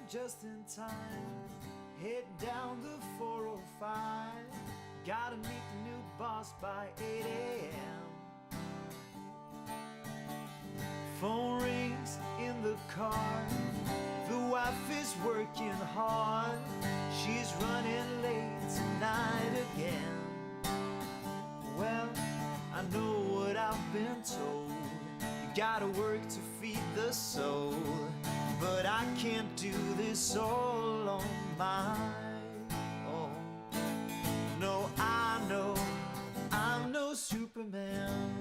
just in time. Head down the 405. Gotta meet the new boss by 8 a.m. Phone rings in the car. The wife is working hard. She's running late tonight again. Well, I know what I've been told. You gotta work to feed the soul. But I can't do this all on my own. No, I know I'm no Superman.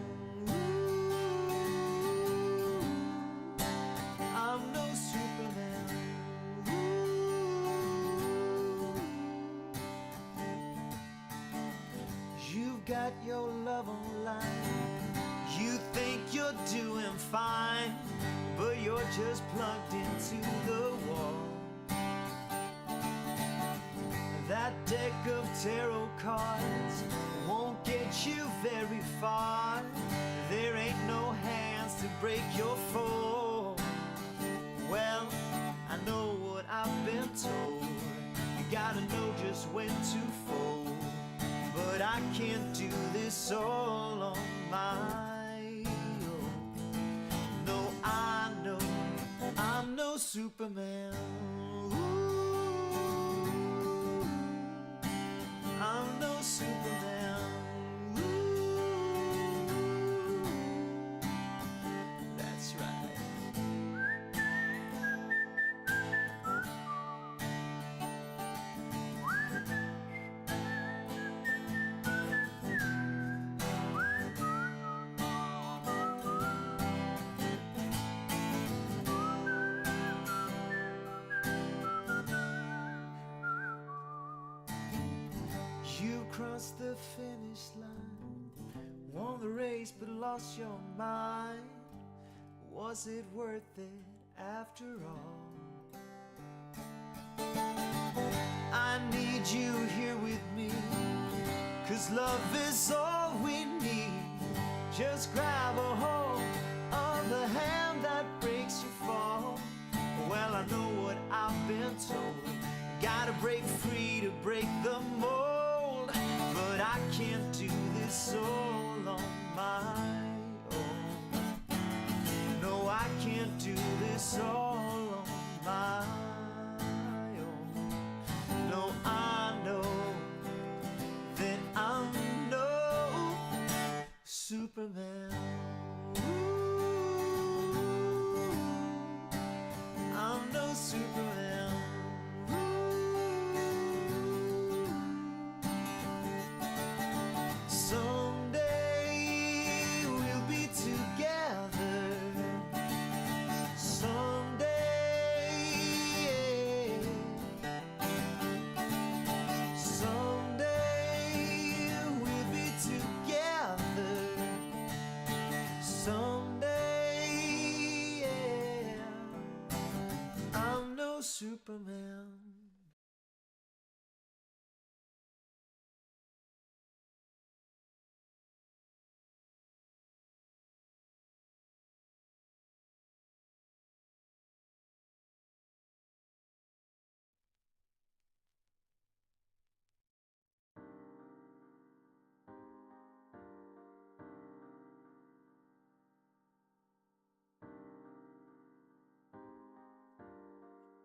I'm no Superman. You've got your love online. You think you're doing fine, but you're just plugged into the wall. That deck of tarot cards won't get you very far. There ain't no hands to break your fall. Well, I know what I've been told. You gotta know just when to fold. But I can't do this all on my own. No, I know I'm no Superman. Ooh, I'm no Superman. Ooh, that's right. You crossed the finish line, won the race but lost your mind. Was it worth it after all? I need you here with me, 'cause love is all we need. Just grab a hold of the hand that breaks your fall. Well, I know what I've been told. Gotta break free to break the mold. But I can't do this all on my own. No, I can't do this all on my own. No, I know that I'm no Superman. Ooh, I'm no Superman. Someday we'll be together. Someday, someday we'll be together. Someday, I'm no Superman.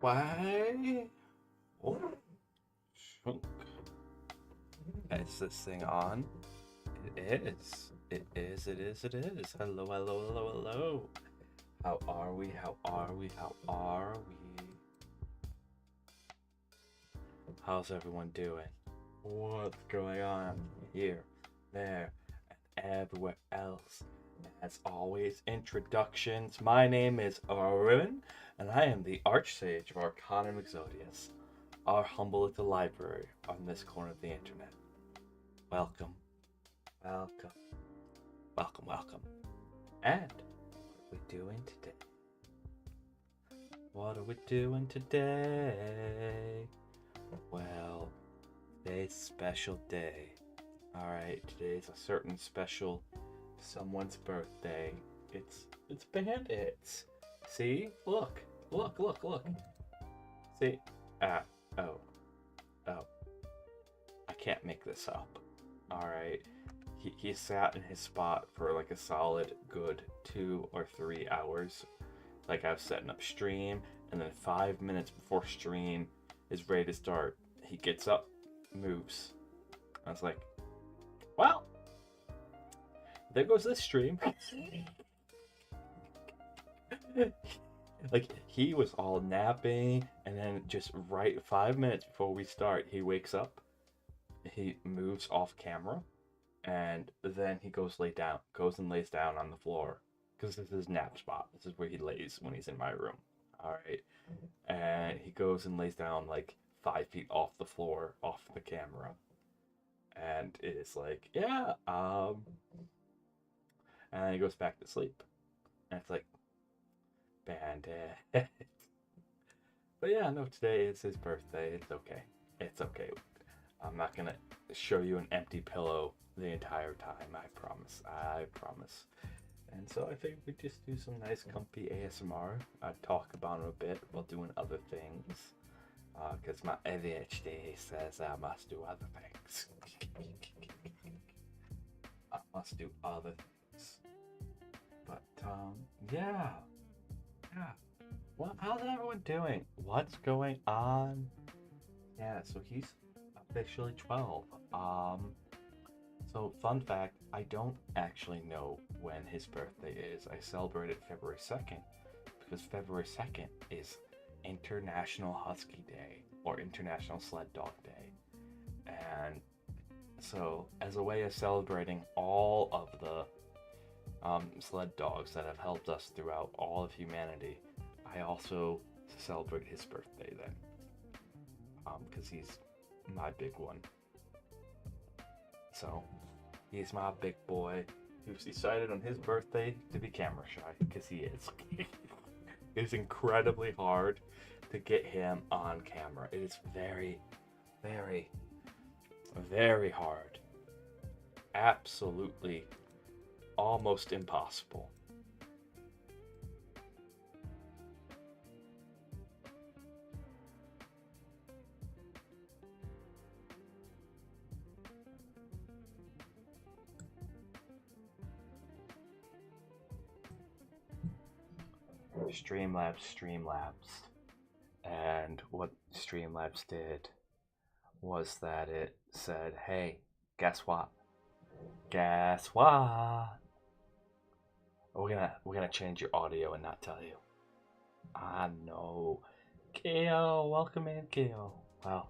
Why? Oh, chunk. Is this thing on? It is. It is. It is. It is. Hello, hello, hello, hello. How are we? How are we? How are we? How's everyone doing? What's going on here, there, and everywhere else? As always, introductions. My name is Arun, and I am the Archsage of Arcana and Exodius, our humble little library on this corner of the internet. Welcome, welcome, welcome, welcome. And what are we doing today? What are we doing today? Well, today's a special day. Alright, today's a certain special someone's birthday. It's Bandit. See? Look. See, oh, oh, I can't make this up. All right, he sat in his spot for like a solid good 2 or 3 hours. Like I was setting up stream, and then 5 minutes before stream is ready to start, he gets up, moves. I was like, well, there goes this stream. Like he was all napping, and then just right 5 minutes before we start, he wakes up, he moves off camera, and then he goes and lays down on the floor because this is his nap spot. This is where he lays when he's in my room. All right, and he goes and lays down like 5 feet off the floor, off the camera, and it is like, yeah, and he goes back to sleep, and it's like, Bandit. But yeah, no, today is his birthday. It's okay. It's okay. I'm not gonna show you an empty pillow the entire time. I promise. I promise. And so I think we just do some nice, comfy ASMR. I talk about him a bit while doing other things. Because my ADHD says I must do other things. I must do other things. But, yeah. Yeah. Well, how's everyone doing? What's going on? Yeah, so he's officially 12. So fun fact, I don't actually know when his birthday is. I celebrated February 2nd because February 2nd is International Husky Day or International Sled Dog Day. And so as a way of celebrating all of the sled dogs that have helped us throughout all of humanity, I also celebrate his birthday then, because he's my big one. So he's my big boy who's decided on his birthday to be camera shy, because he is. It's incredibly hard to get him on camera. It is very, very, very hard. Absolutely almost impossible. Streamlabs. And what Streamlabs did was that it said, hey, guess what? Guess what? We're gonna change your audio and not tell you. I know. Kale, welcome in, Kale. Welcome.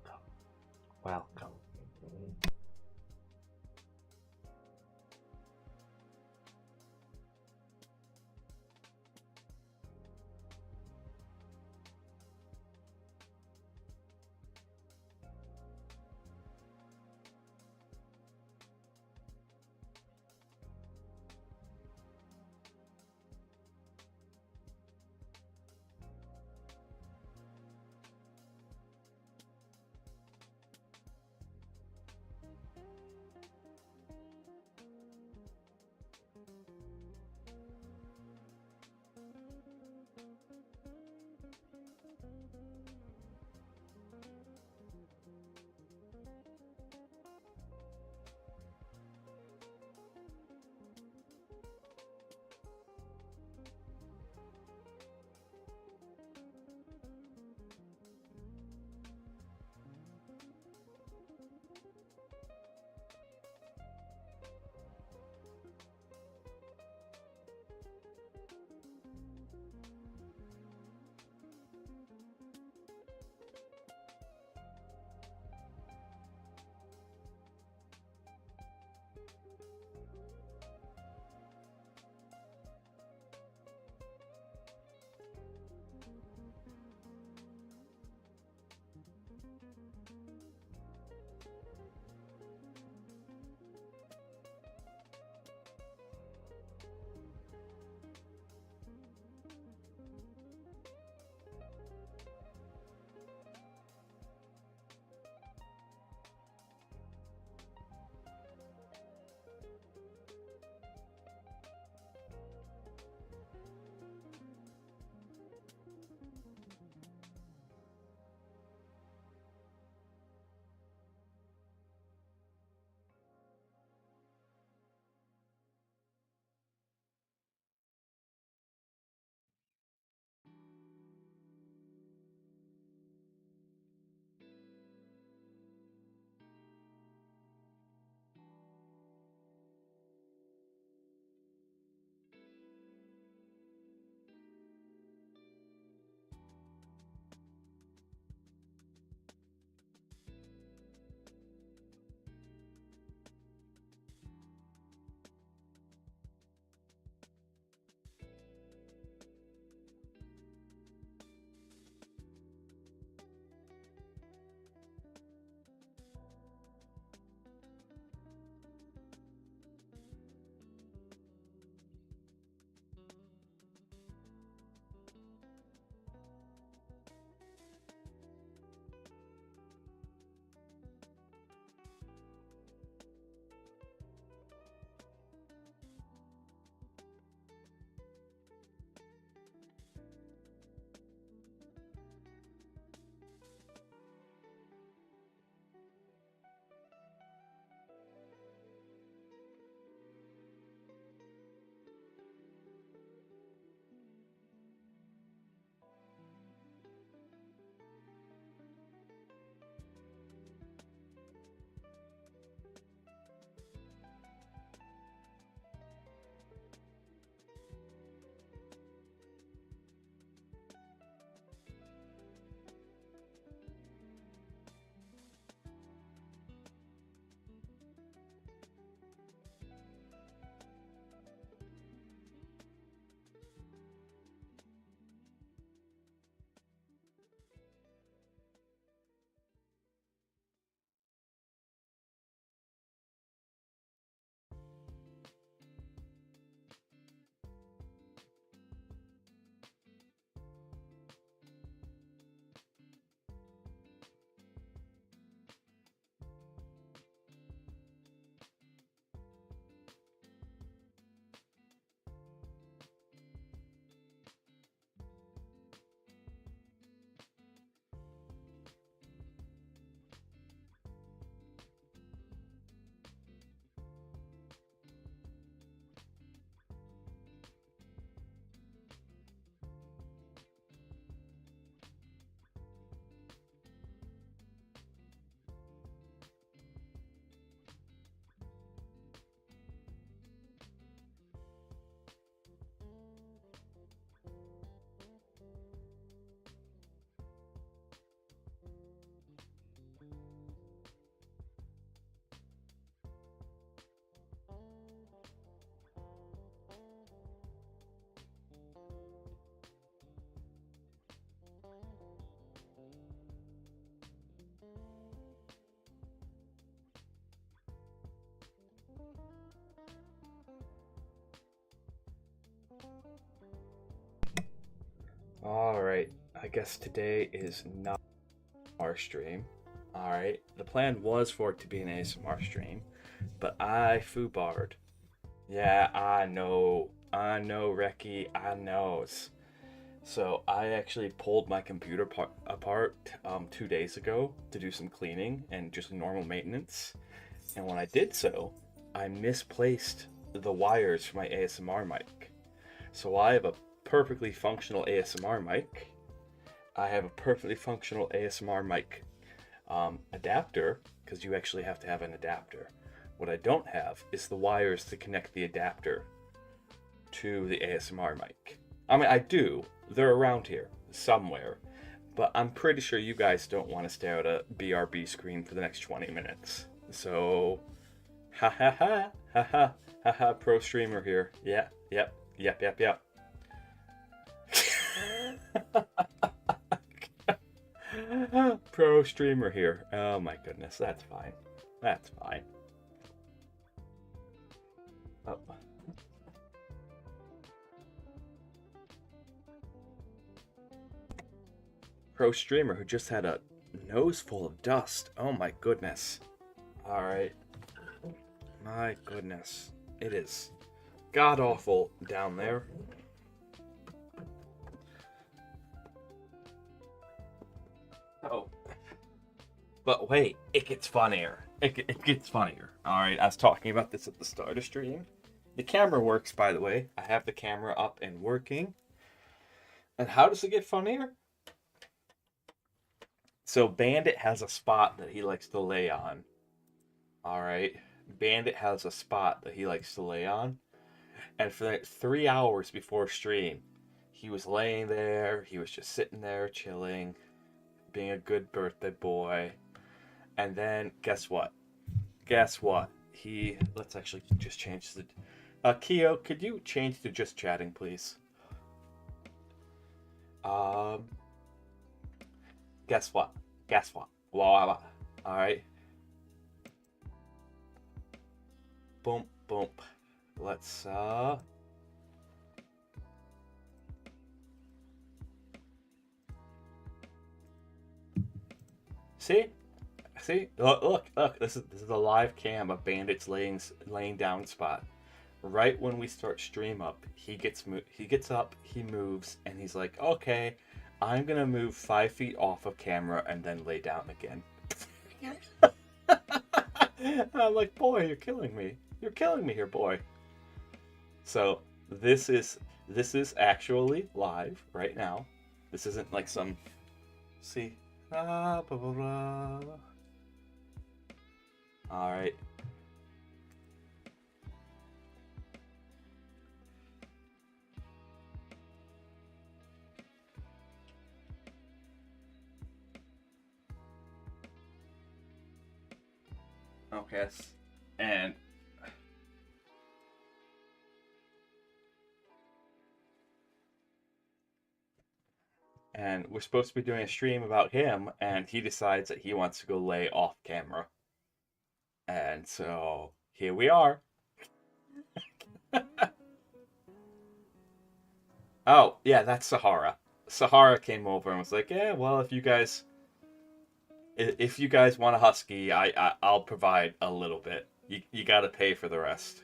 guess today is not our stream. Alright, the plan was for it to be an ASMR stream, but I foobarred. Yeah, I know, Reki, I knows. So I actually pulled my computer apart 2 days ago to do some cleaning and just normal maintenance. And when I did so, I misplaced the wires for my ASMR mic. So I have a perfectly functional ASMR mic. I have a perfectly functional ASMR mic adapter, because you actually have to have an adapter. What I don't have is the wires to connect the adapter to the ASMR mic. I mean, I do. They're around here somewhere. But I'm pretty sure you guys don't want to stare at a BRB screen for the next 20 minutes. So, ha ha ha, ha ha, ha ha, pro streamer here. Yeah, yep. Pro streamer here. Oh my goodness, that's fine. That's fine. Oh. Pro streamer who just had a nose full of dust. Oh my goodness. Alright. My goodness. It is god awful down there. Oh. But wait, it gets funnier. It gets funnier. Alright, I was talking about this at the start of stream. The camera works, by the way. I have the camera up and working. And how does it get funnier? So Bandit has a spot that he likes to lay on. Alright. Bandit has a spot that he likes to lay on. And for like 3 hours before stream, he was laying there. He was just sitting there, chilling, being a good birthday boy. And then, guess what? Let's actually just change the... Keo, could you change to just chatting, please? Guess what? Alright. Boom. Let's, See? Look. This is a live cam of Bandit's laying down spot. Right when we start stream up, he gets up, he moves, and he's like, okay, I'm gonna move 5 feet off of camera and then lay down again. I'm like, boy, you're killing me. You're killing me here, boy. So this is actually live right now. This isn't like some see. Blah, blah, blah, blah. All right. Okay, and we're supposed to be doing a stream about him, and he decides that he wants to go lay off camera. And so here we are. Oh, yeah, that's Sahara. Sahara came over and was like, yeah, well, if you guys want a husky, I'll provide a little bit. You gotta pay for the rest.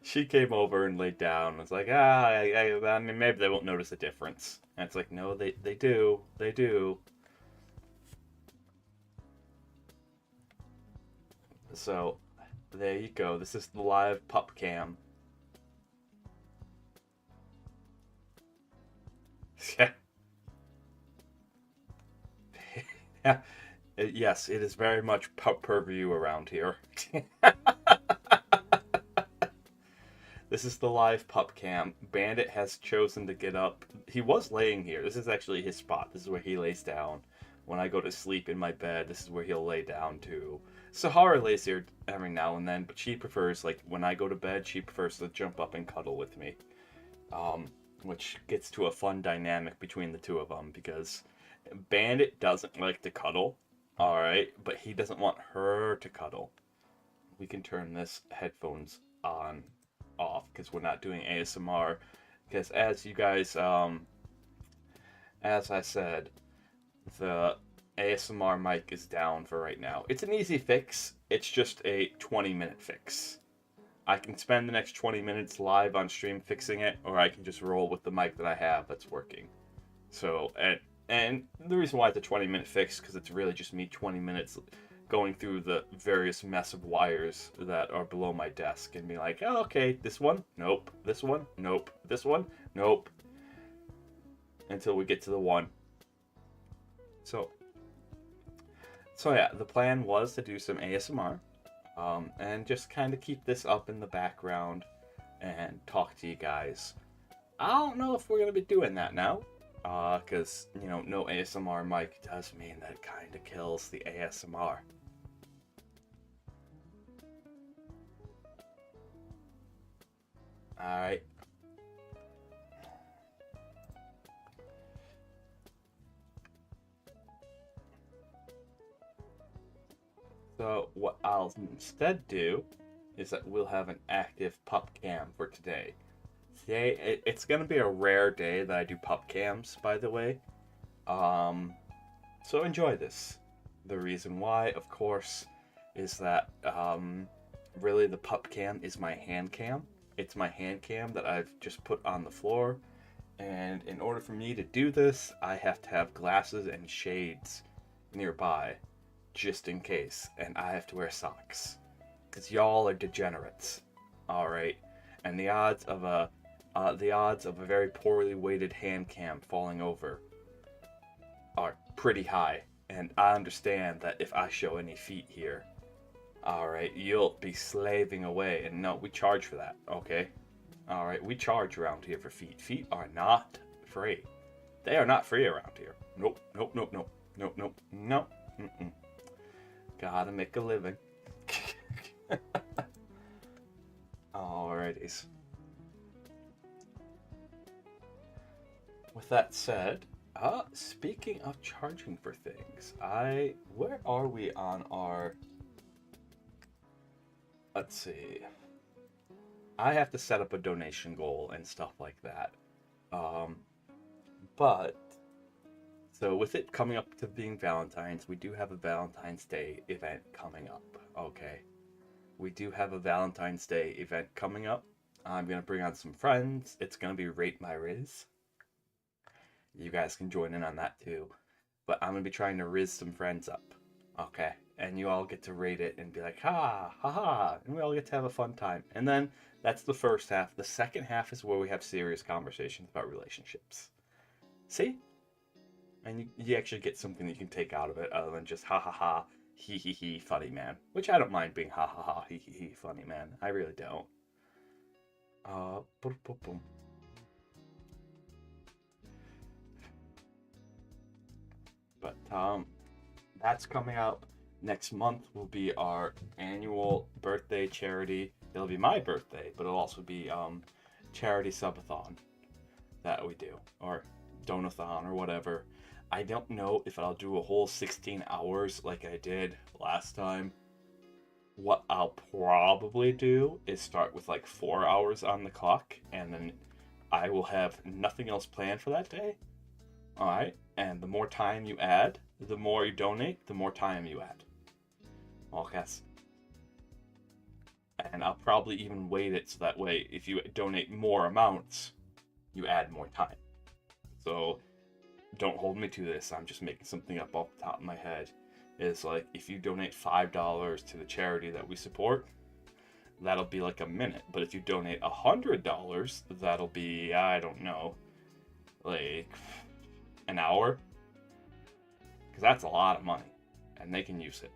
She came over and laid down and was like, I mean, maybe they won't notice a difference. And it's like, no, they do. They do. So, there you go. This is the live pup cam. Yeah. Yes, it is very much pup purview around here. This is the live pup cam. Bandit has chosen to get up. He was laying here. This is actually his spot. This is where he lays down. When I go to sleep in my bed, this is where he'll lay down too. Sahara lays here every now and then, but she prefers, like, when I go to bed, she prefers to jump up and cuddle with me. Which gets to a fun dynamic between the two of them, because Bandit doesn't like to cuddle, alright, but he doesn't want her to cuddle. We can turn this headphones off, because we're not doing ASMR because as you guys, as I said, the ASMR mic is down for right now. It's an easy fix. It's just a 20-minute fix. I can spend the next 20 minutes live on stream fixing it, or I can just roll with the mic that I have that's working. So, and the reason why it's a 20-minute fix, because it's really just me 20 minutes going through the various mess of wires that are below my desk and be like, oh, okay, this one, nope, this one, nope, this one, nope, until we get to the one. So yeah, the plan was to do some ASMR, and just kind of keep this up in the background and talk to you guys. I don't know if we're gonna be doing that now, because no ASMR mic does mean that it kind of kills the ASMR. All right. So what I'll instead do is that we'll have an active pup cam for today. Today, it's gonna be a rare day that I do pup cams, by the way. So enjoy this. The reason why, of course, is that really the pup cam is my hand cam. It's my hand cam that I've just put on the floor, and in order for me to do this, I have to have glasses and shades nearby, just in case, and I have to wear socks, because y'all are degenerates, all right. And the odds of a very poorly weighted hand cam falling over are pretty high, and I understand that if I show any feet here, all right, you'll be slaving away, and no, we charge for that, okay? All right, we charge around here for feet. Feet are not free. They are not free around here. Nope, nope, nope, nope, nope, nope, nope. Mm-mm. Gotta make a living. Alrighties. With that said, speaking of charging for things, where are we on our, let's see. I have to set up a donation goal and stuff like that. But so with it coming up to being Valentine's, we do have a Valentine's Day event coming up, okay? We do have a Valentine's Day event coming up. I'm going to bring on some friends. It's going to be Rate My Riz. You guys can join in on that too. But I'm going to be trying to riz some friends up, okay? And you all get to rate it and be like, ha, ha, ha. And we all get to have a fun time. And then that's the first half. The second half is where we have serious conversations about relationships. See? And you actually get something that you can take out of it other than just ha ha ha, he he he, funny man. Which I don't mind being ha ha ha, he he he, funny man. I really don't. Boom, boom, boom. But that's coming out next month. Will be our annual birthday charity. It'll be my birthday, but it'll also be charity subathon that we do, or donathon, or whatever. I don't know if I'll do a whole 16 hours like I did last time. What I'll probably do is start with like 4 hours on the clock, and then I will have nothing else planned for that day. Alright, and the more time you add, the more you donate, the more time you add. Okay. And I'll probably even weight it so that way if you donate more amounts, you add more time. So don't hold me to this, I'm just making something up off the top of my head. It's like, if you donate $5 to the charity that we support, that'll be like a minute. But if you donate $100, that'll be, I don't know, like an hour. Because that's a lot of money, and they can use it.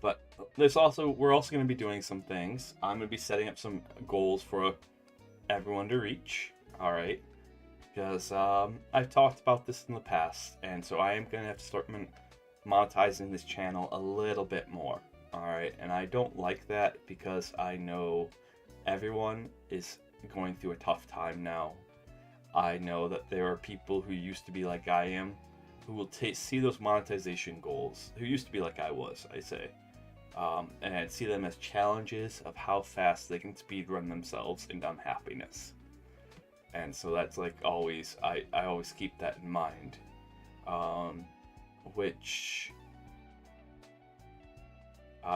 But we're also going to be doing some things. I'm going to be setting up some goals for everyone to reach. All right. Because I've talked about this in the past, and so I am going to have to start monetizing this channel a little bit more, alright? And I don't like that because I know everyone is going through a tough time now. I know that there are people who used to be like I am, who will see those monetization goals, who used to be like I was, I say, and see them as challenges of how fast they can speedrun themselves into unhappiness. And so that's like always, I always keep that in mind. Which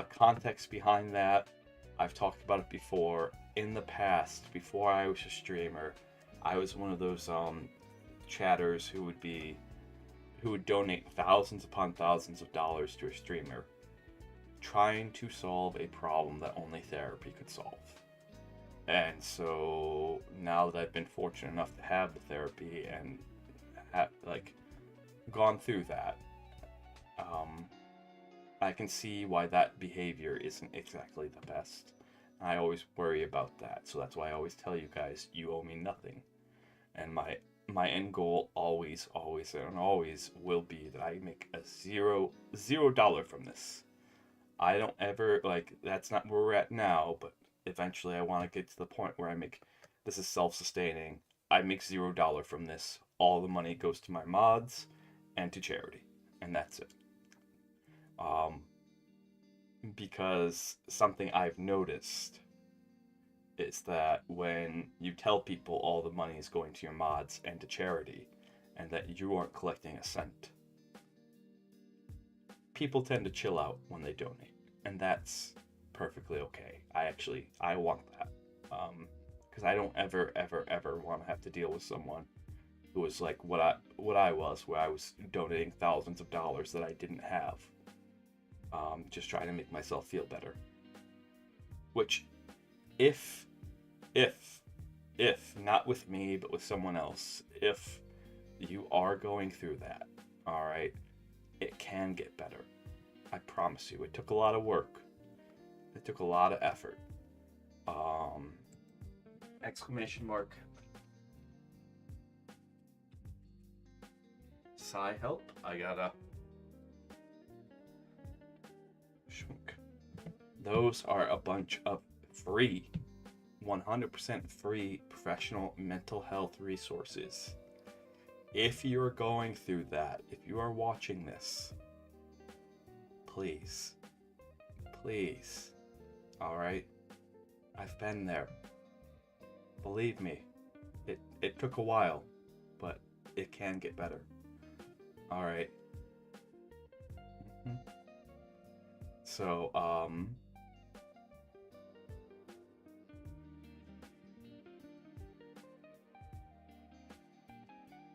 context behind that, I've talked about it before. In the past, before I was a streamer, I was one of those chatters who would donate thousands upon thousands of dollars to a streamer, trying to solve a problem that only therapy could solve. And so now that I've been fortunate enough to have the therapy and have gone through that, I can see why that behavior isn't exactly the best. I always worry about that, so that's why I always tell you guys, you owe me nothing. And my end goal always will be that I make a $0 from this. I don't ever, that's not where we're at now, but eventually I want to get to the point where this is self-sustaining. I make $0 from this. All the money goes to my mods and to charity, and that's it. Because something I've noticed is that when you tell people all the money is going to your mods and to charity, and that you aren't collecting a cent, people tend to chill out when they donate, and that's perfectly okay. I want that, because I don't ever want to have to deal with someone who was like what I was, where I was donating thousands of dollars that I didn't have, just trying to make myself feel better. Which, if not with me, but with someone else, if you are going through that, all right, it can get better. I promise you. It took a lot of work. It took a lot of effort. Exclamation mark. Sigh help. I gotta. Shunk. Those are a bunch of free, 100% free professional mental health resources. If you're going through that, if you are watching this, please, all right? I've been there. Believe me, it took a while, but it can get better. All right. Mm-hmm. So,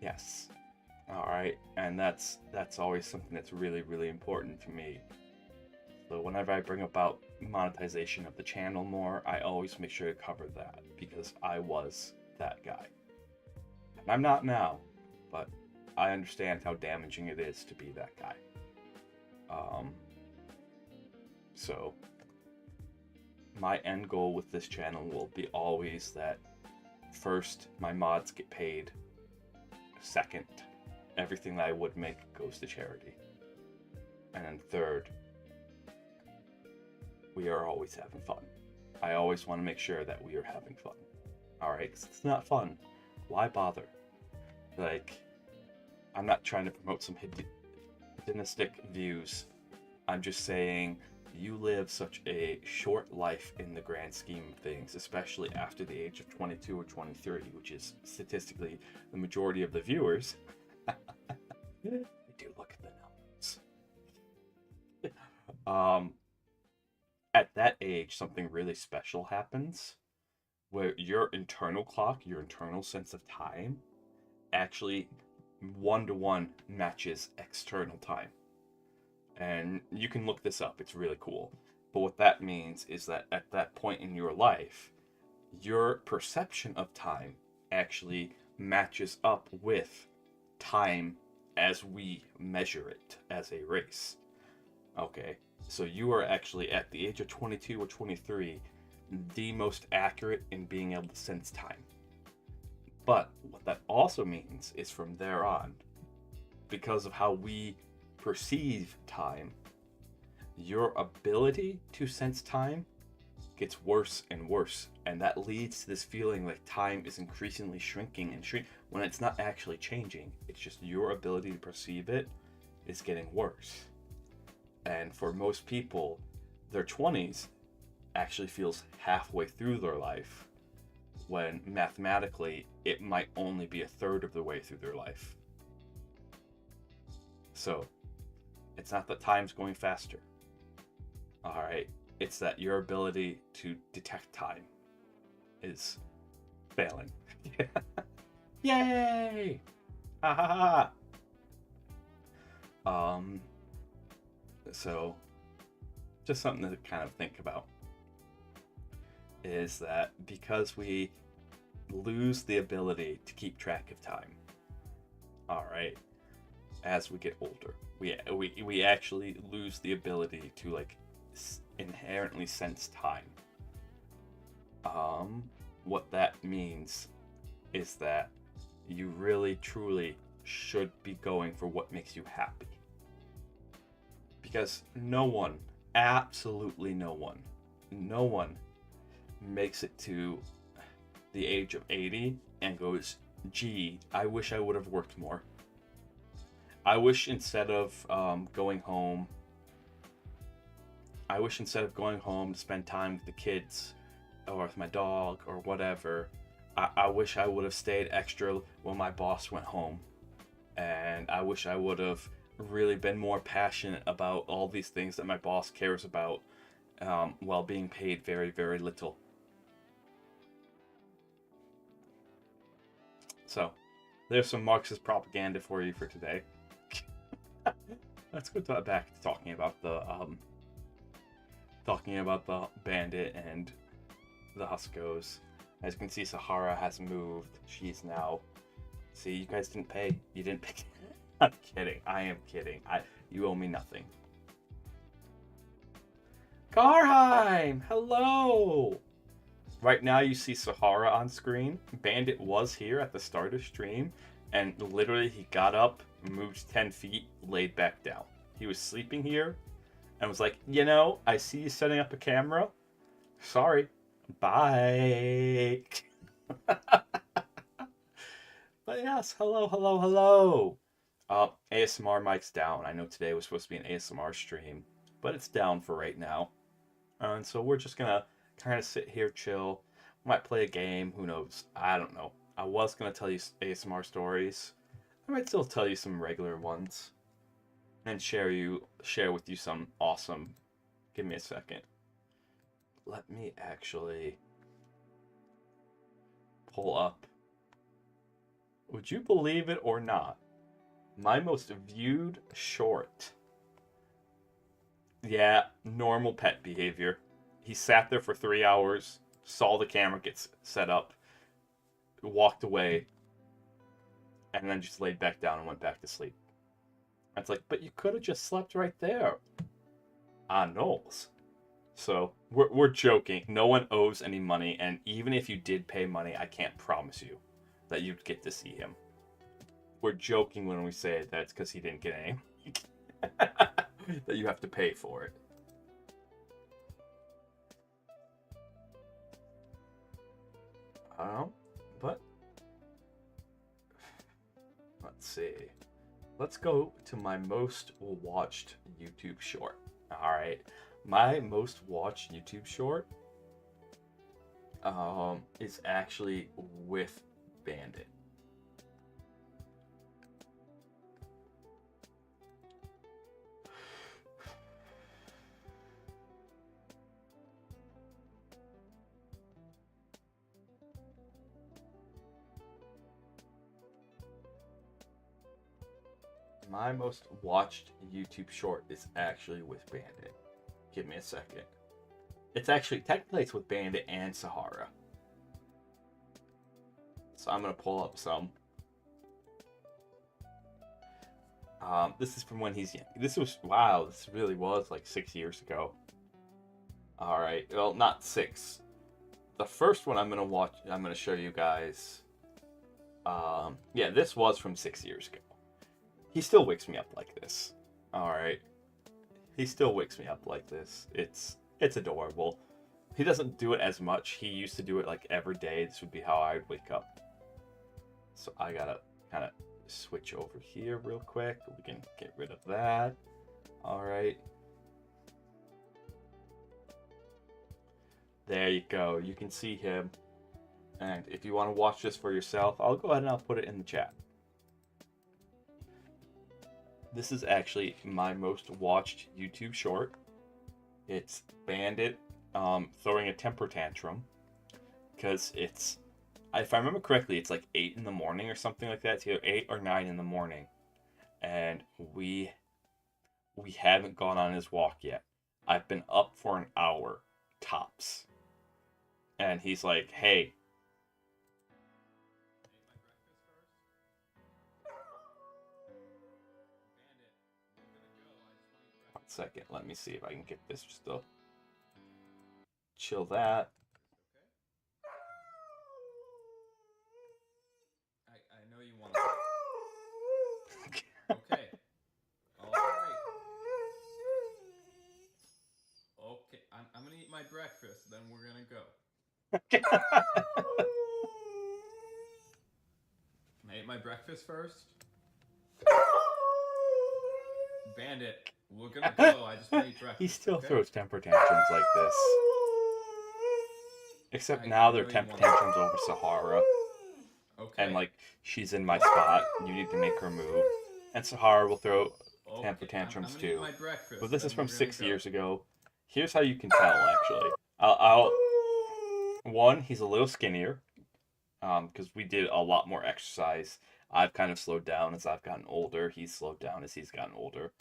yes. All right. And that's always something that's really, really important to me. So whenever I bring about monetization of the channel more, I always make sure to cover that, because I was that guy. And I'm not now, but I understand how damaging it is to be that guy. So my end goal with this channel will be always that first, my mods get paid. Second, everything that I would make goes to charity. And then third, we are always having fun. I always want to make sure that we are having fun. Alright, because it's not fun. Why bother? I'm not trying to promote some hedonistic views. I'm just saying, you live such a short life in the grand scheme of things, especially after the age of 22 or 23, which is statistically the majority of the viewers. I do look at the numbers. At that age, something really special happens, where your internal clock, your internal sense of time, actually 1-to-1 matches external time. And you can look this up, it's really cool. But what that means is that at that point in your life, your perception of time actually matches up with time as we measure it as a race. Okay, so you are actually at the age of 22 or 23, the most accurate in being able to sense time. But what that also means is from there on, because of how we perceive time, your ability to sense time gets worse and worse, and that leads to this feeling like time is increasingly shrinking and shrinking when it's not actually changing. It's just your ability to perceive it is getting worse. And for most people, their 20s actually feels halfway through their life, when mathematically it might only be a third of the way through their life. So it's not that time's going faster. All right, it's that your ability to detect time is failing. Yay! Ha ha ha! So just something to kind of think about is that because we lose the ability to keep track of time, all right, as we get older, we actually lose the ability to like inherently sense time. What that means is that you really truly should be going for what makes you happy, because no one, absolutely no one makes it to the age of 80 and goes, gee, I wish I would have worked more. I wish instead of going home to spend time with the kids or with my dog or whatever, I wish I would have stayed extra when my boss went home. And I wish I would have really been more passionate about all these things that my boss cares about, while being paid very, very little. So, there's some Marxist propaganda for you for today. Let's go back to talking about the Bandit and the Huskos. As you can see, Sahara has moved. She's now... See, you guys didn't pay. You didn't pay. I'm kidding. I am kidding. You owe me nothing. Karheim! Hello! Right now you see Sahara on screen. Bandit was here at the start of stream, and literally he got up, moved 10 feet, laid back down. He was sleeping here, and was like, you know, I see you setting up a camera. Sorry. Bye. But yes, hello. ASMR mic's down. I know today was supposed to be an ASMR stream, but it's down for right now. And so we're just gonna kind of sit here, chill. Might play a game, who knows? I don't know. I was gonna tell you ASMR stories. I might still tell you some regular ones. And share with you some awesome... Give me a second. Let me actually pull up. Would you believe it or not? My most viewed short. Yeah, normal pet behavior. He sat there for 3 hours, saw the camera get set up, walked away, and then just laid back down and went back to sleep. It's like, but you could have just slept right there. On Knowles. So, we're joking. No one owes any money, and even if you did pay money, I can't promise you that you'd get to see him. We're joking when we say that it's because he didn't get any. That you have to pay for it. But let's see. Let's go to my most watched YouTube short. Alright. My most watched YouTube short is actually with Bandit. My most watched YouTube short is actually with Bandit. Give me a second. It's actually, technically it's with Bandit and Sahara. So I'm going to pull up some. This is from when he's young. This really was like 6 years ago. Alright, well, not 6. The first one I'm going to show you guys. Yeah, this was from 6 years ago. He still wakes me up like this. Alright. He still wakes me up like this. It's adorable. He doesn't do it as much. He used to do it like every day. This would be how I would wake up. So I gotta kind of switch over here real quick. We can get rid of that. Alright. There you go. You can see him. And if you want to watch this for yourself, I'll go ahead and I'll put it in the chat. This is actually my most watched YouTube short. It's Bandit throwing a temper tantrum. Because it's, if I remember correctly, it's like 8 in the morning or something like that. It's either 8 or 9 in the morning. And we haven't gone on his walk yet. I've been up for an hour, tops. And he's like, hey. One second, let me see if I can get this just to chill that. I know you want to. Okay. All right. Okay. I'm gonna eat my breakfast, then we're gonna go. Can I eat my breakfast first? Bandit, we're gonna go. I just want to eat breakfast. He still okay? throws temper tantrums like this. Except now they're temper tantrums over Sahara. Okay. And like, she's in my spot. You need to make her move. And Sahara will throw temper Okay, tantrums I'm gonna eat too. my breakfast, But this is then from we're gonna 6 go. years ago. Here's how you can tell, actually. I'll one, he's a little skinnier. Because we did a lot more exercise. I've kind of slowed down as I've gotten older. He's slowed down as he's gotten older.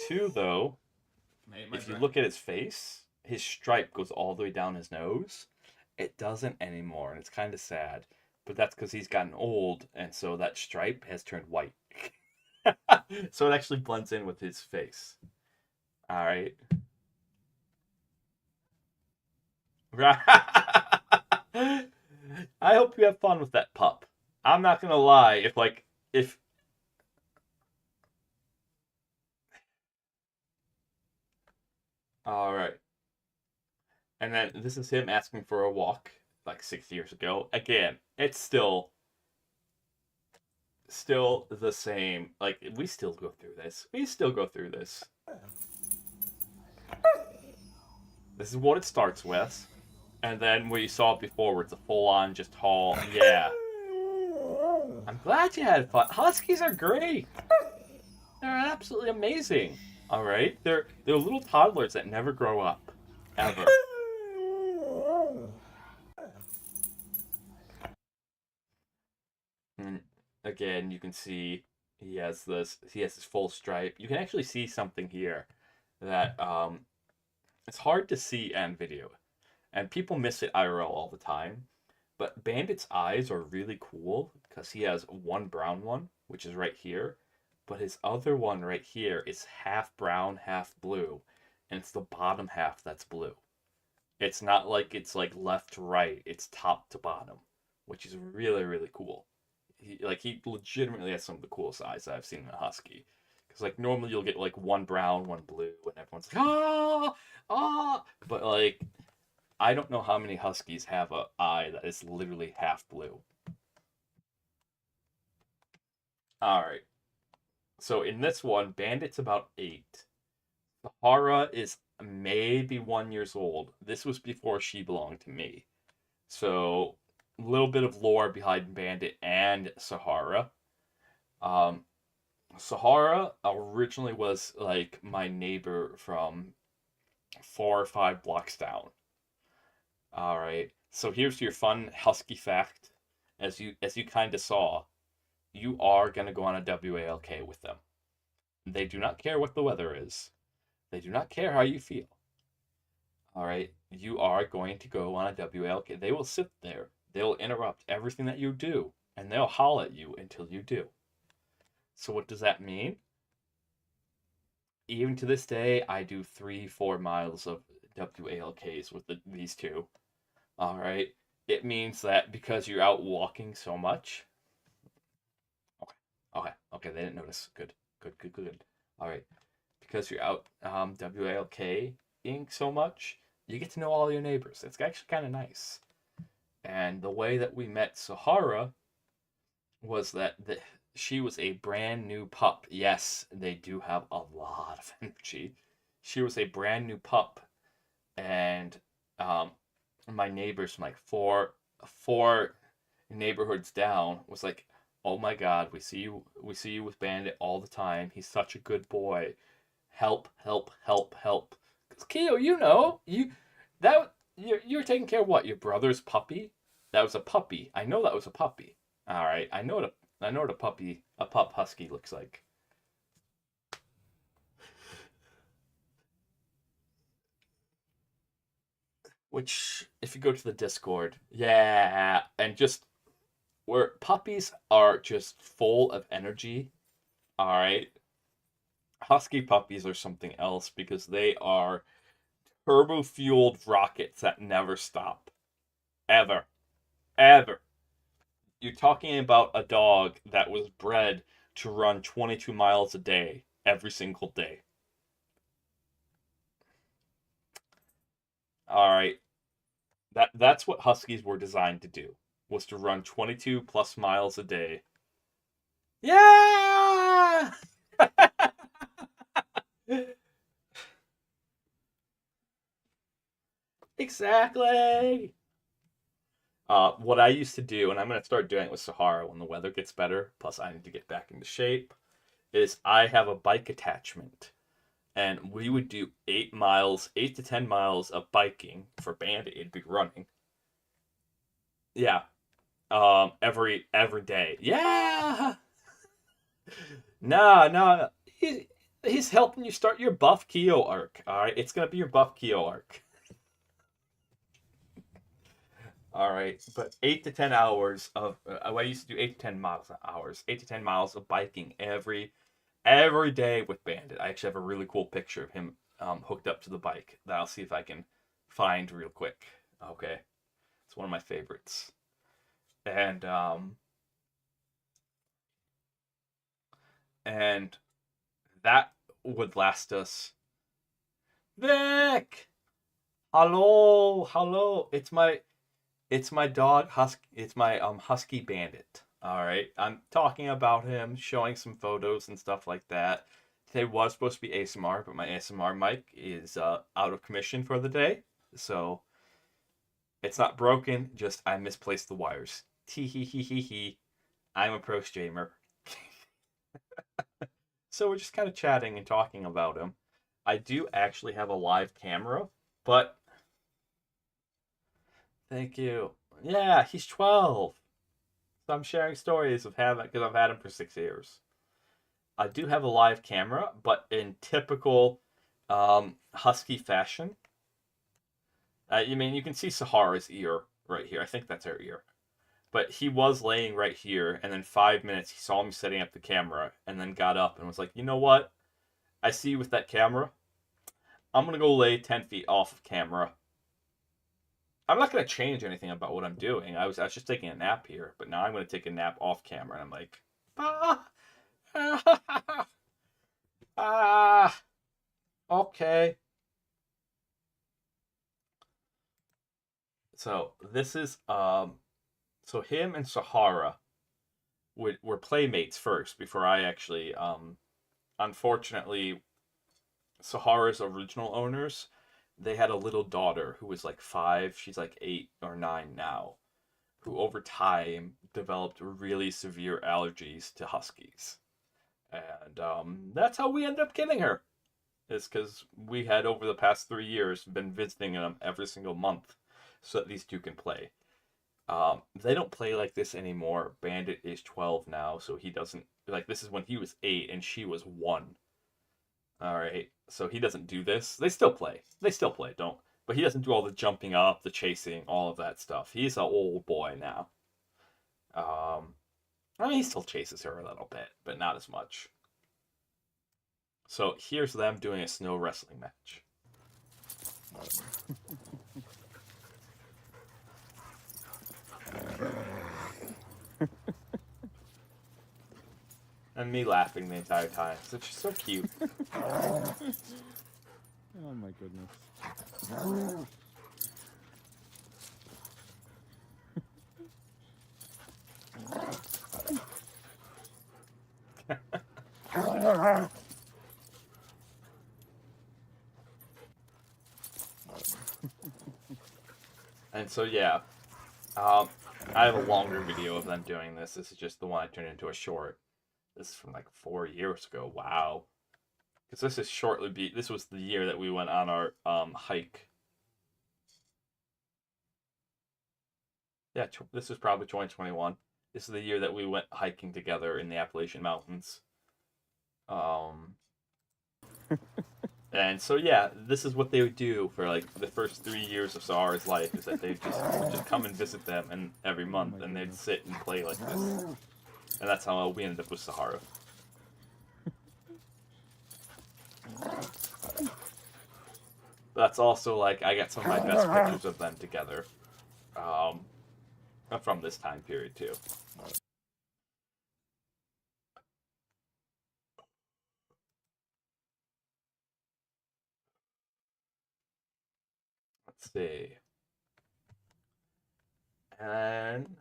2, though, if you look at his face, his stripe goes all the way down his nose. It doesn't anymore, and it's kind of sad. But that's because he's gotten old, and so that stripe has turned white. So it actually blends in with his face. All right. I hope you have fun with that pup. I'm not gonna lie, if all right. And then this is him asking for a walk like 6 years ago. Again, it's still the same. Like, we still go through this. This is what it starts with. And then what you saw before, where it's a full-on just haul. Yeah. I'm glad you had fun. Huskies are great. They're absolutely amazing. All right, they're little toddlers that never grow up, ever. And again, you can see he has this full stripe. You can actually see something here that it's hard to see on video, and people miss it IRL all the time. But Bandit's eyes are really cool because he has one brown one, which is right here, but his other one right here is half brown, half blue, and it's the bottom half that's blue. It's not like it's like left to right, it's top to bottom, which is really, really cool. He legitimately has some of the coolest eyes that I've seen in a husky. Because like normally you'll get like one brown, one blue, and everyone's like, but like, I don't know how many huskies have an eye that is literally half blue. Alright. So in this one, Bandit's about 8. Sahara is maybe 1 year old. This was before she belonged to me. So, a little bit of lore behind Bandit and Sahara. Sahara originally was like my neighbor from 4 or 5 blocks down. All right. So here's your fun husky fact. As you kind of saw, you are going to go on a WALK with them. They do not care what the weather is. They do not care how you feel. All right. You are going to go on a WALK. They will sit there. They'll interrupt everything that you do, and they'll howl at you until you do. So what does that mean? Even to this day, I do 3-4 miles of WALKs with these two. All right. It means that because you're out walking so much. Okay. They didn't notice. Good. All right. Because you're out WALKing so much, you get to know all your neighbors. It's actually kind of nice. And the way that we met Sahara was that she was a brand new pup. Yes, they do have a lot of energy. She was a brand new pup, and my neighbors from like four neighborhoods down was like, "Oh my God, we see you with Bandit all the time. He's such a good boy. Help, help, help, help." Because Keo, you were taking care of what? Your brother's puppy? That was a puppy. I know that was a puppy. All right, I know what a pup husky looks like. Which, if you go to the Discord, yeah, and just where puppies are just full of energy. All right, husky puppies are something else because they are turbo fueled rockets that never stop, ever, ever. You're talking about a dog that was bred to run 22 miles a day every single day. All right, that's what huskies were designed to do, was to run 22 plus miles a day. Yeah. Exactly. What I used to do, and I'm gonna start doing it with Sahara when the weather gets better. Plus, I need to get back into shape. Is I have a bike attachment, and we would do 8 miles, 8 to 10 miles of biking for Bandit. It'd be running. Yeah. Every day. Yeah. No. He's helping you start your buff Keo arc. All right, it's gonna be your buff Keo arc. All right, but 8 to 10 hours of I used to do 8 to 10 miles hours, 8 to 10 miles of biking every day with Bandit. I actually have a really cool picture of him hooked up to the bike that I'll see if I can find real quick. Okay, it's one of my favorites, and and that would last us. Vic, hello. It's my dog Husky. It's my Husky Bandit. All right, I'm talking about him, showing some photos and stuff like that. Today was supposed to be ASMR, but my ASMR mic is out of commission for the day, so it's not broken. Just I misplaced the wires. Tee hee hee hee hee. I'm a pro streamer, so we're just kind of chatting and talking about him. I do actually have a live camera, but thank you. Yeah, he's 12. So I'm sharing stories of having because I've had him for 6 years. I do have a live camera, but in typical husky fashion. You mean you can see Sahara's ear right here. I think that's her ear. But he was laying right here, and then 5 minutes he saw me setting up the camera, and then got up and was like, "You know what? I see you with that camera. I'm gonna go lay 10 feet off of camera. I'm not gonna change anything about what I'm doing. I was just taking a nap here, but now I'm gonna take a nap off camera." And I'm like, ah, ah, okay. So this is so him and Sahara were playmates first before I actually unfortunately Sahara's original owners, they had a little daughter who was like 5, she's like 8 or 9 now, who over time developed really severe allergies to huskies. And that's how we ended up getting her. Is because we had over the past 3 years been visiting them every single month so that these two can play. They don't play like this anymore. Bandit is 12 now, so he doesn't like this is when he was 8 and she was 1. All right, so he doesn't do this. They still play. Don't. But he doesn't do all the jumping up, the chasing, all of that stuff. He's an old boy now. I mean, he still chases her a little bit, but not as much. So here's them doing a snow wrestling match. And me laughing the entire time. It's just so cute. Oh my goodness. And so yeah, um, I have a longer video of them doing this. This is just the one I turned into a short. This is from like 4 years ago. Wow. Because this is this was the year that we went on our hike. Yeah, this was probably 2021. This is the year that we went hiking together in the Appalachian Mountains. Um, and so yeah, this is what they would do for like the first 3 years of Sahara's life is that they would just come and visit them and every month, and they'd sit and play like this, and that's how we ended up with Sahara. That's also like I got some of my best pictures of them together, um, from this time period too. Let's see. And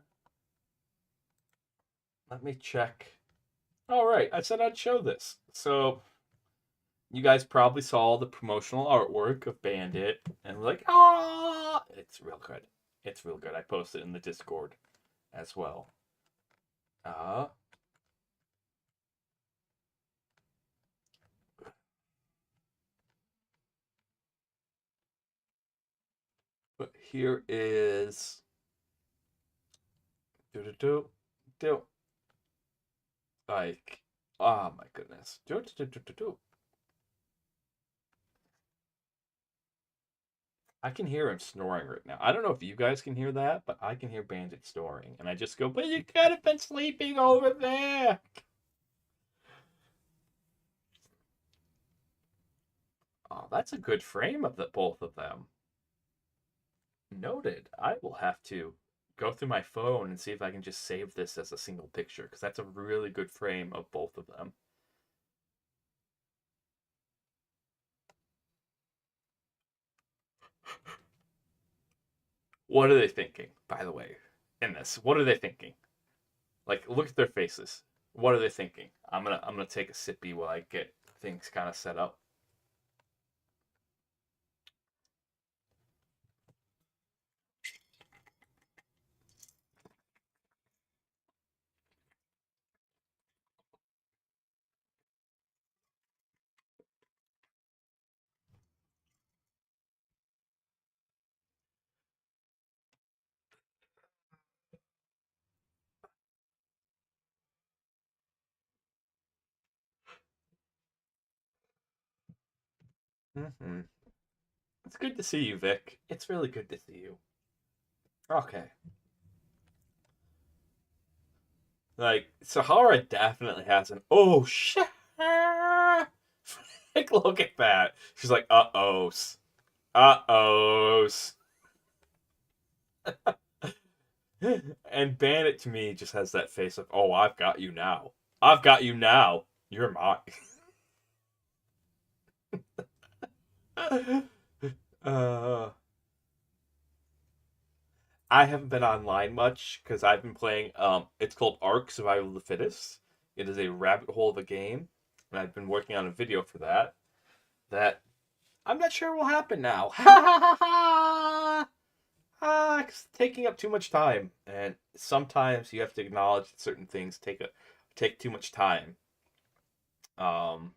let me check. All right, I said I'd show this. So you guys probably saw the promotional artwork of Bandit and were like, ah, it's real good. It's real good. I posted it in the Discord as well. Uh, but here is do do do do like, oh my goodness, do do do do do. I can hear him snoring right now. I don't know if you guys can hear that, but I can hear Bandit snoring, and I just go, but you could have been sleeping over there. Oh, that's a good frame of the both of them. Noted. I will have to go through my phone and see if I can just save this as a single picture, because that's a really good frame of both of them. What are they thinking, by the way, in this? What are they thinking? Like, look at their faces. What are they thinking? I'm gonna take a sippy while I get things kind of set up. Mm-hmm. It's good to see you, Vic. It's really good to see you. Okay. Like, Sahara definitely has an oh shit. Like, look at that. She's like, uh-ohs. Uh-ohs. And Bandit to me just has that face of, oh, I've got you now. I've got you now. You're mine. uh, I haven't been online much because I've been playing. It's called Ark Survival of the Fittest. It is a rabbit hole of a game, and I've been working on a video for that. That I'm not sure will happen now. Ha ha ha ha! It's taking up too much time, and sometimes you have to acknowledge that certain things take too much time. Um,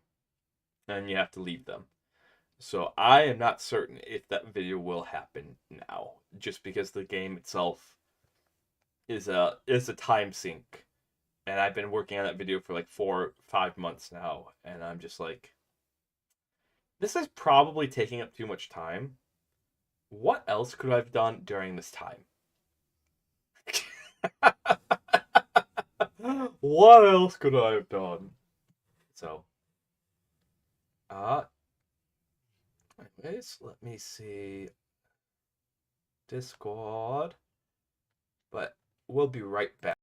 and you have to leave them. So I am not certain if that video will happen now, just because the game itself is a time sink, and I've been working on that video for like 4 5 months now, and I'm just like, this is probably taking up too much time. What else could I have done during this time? What else could I have done? So, uh, anyways, let me see. Discord. But we'll be right back.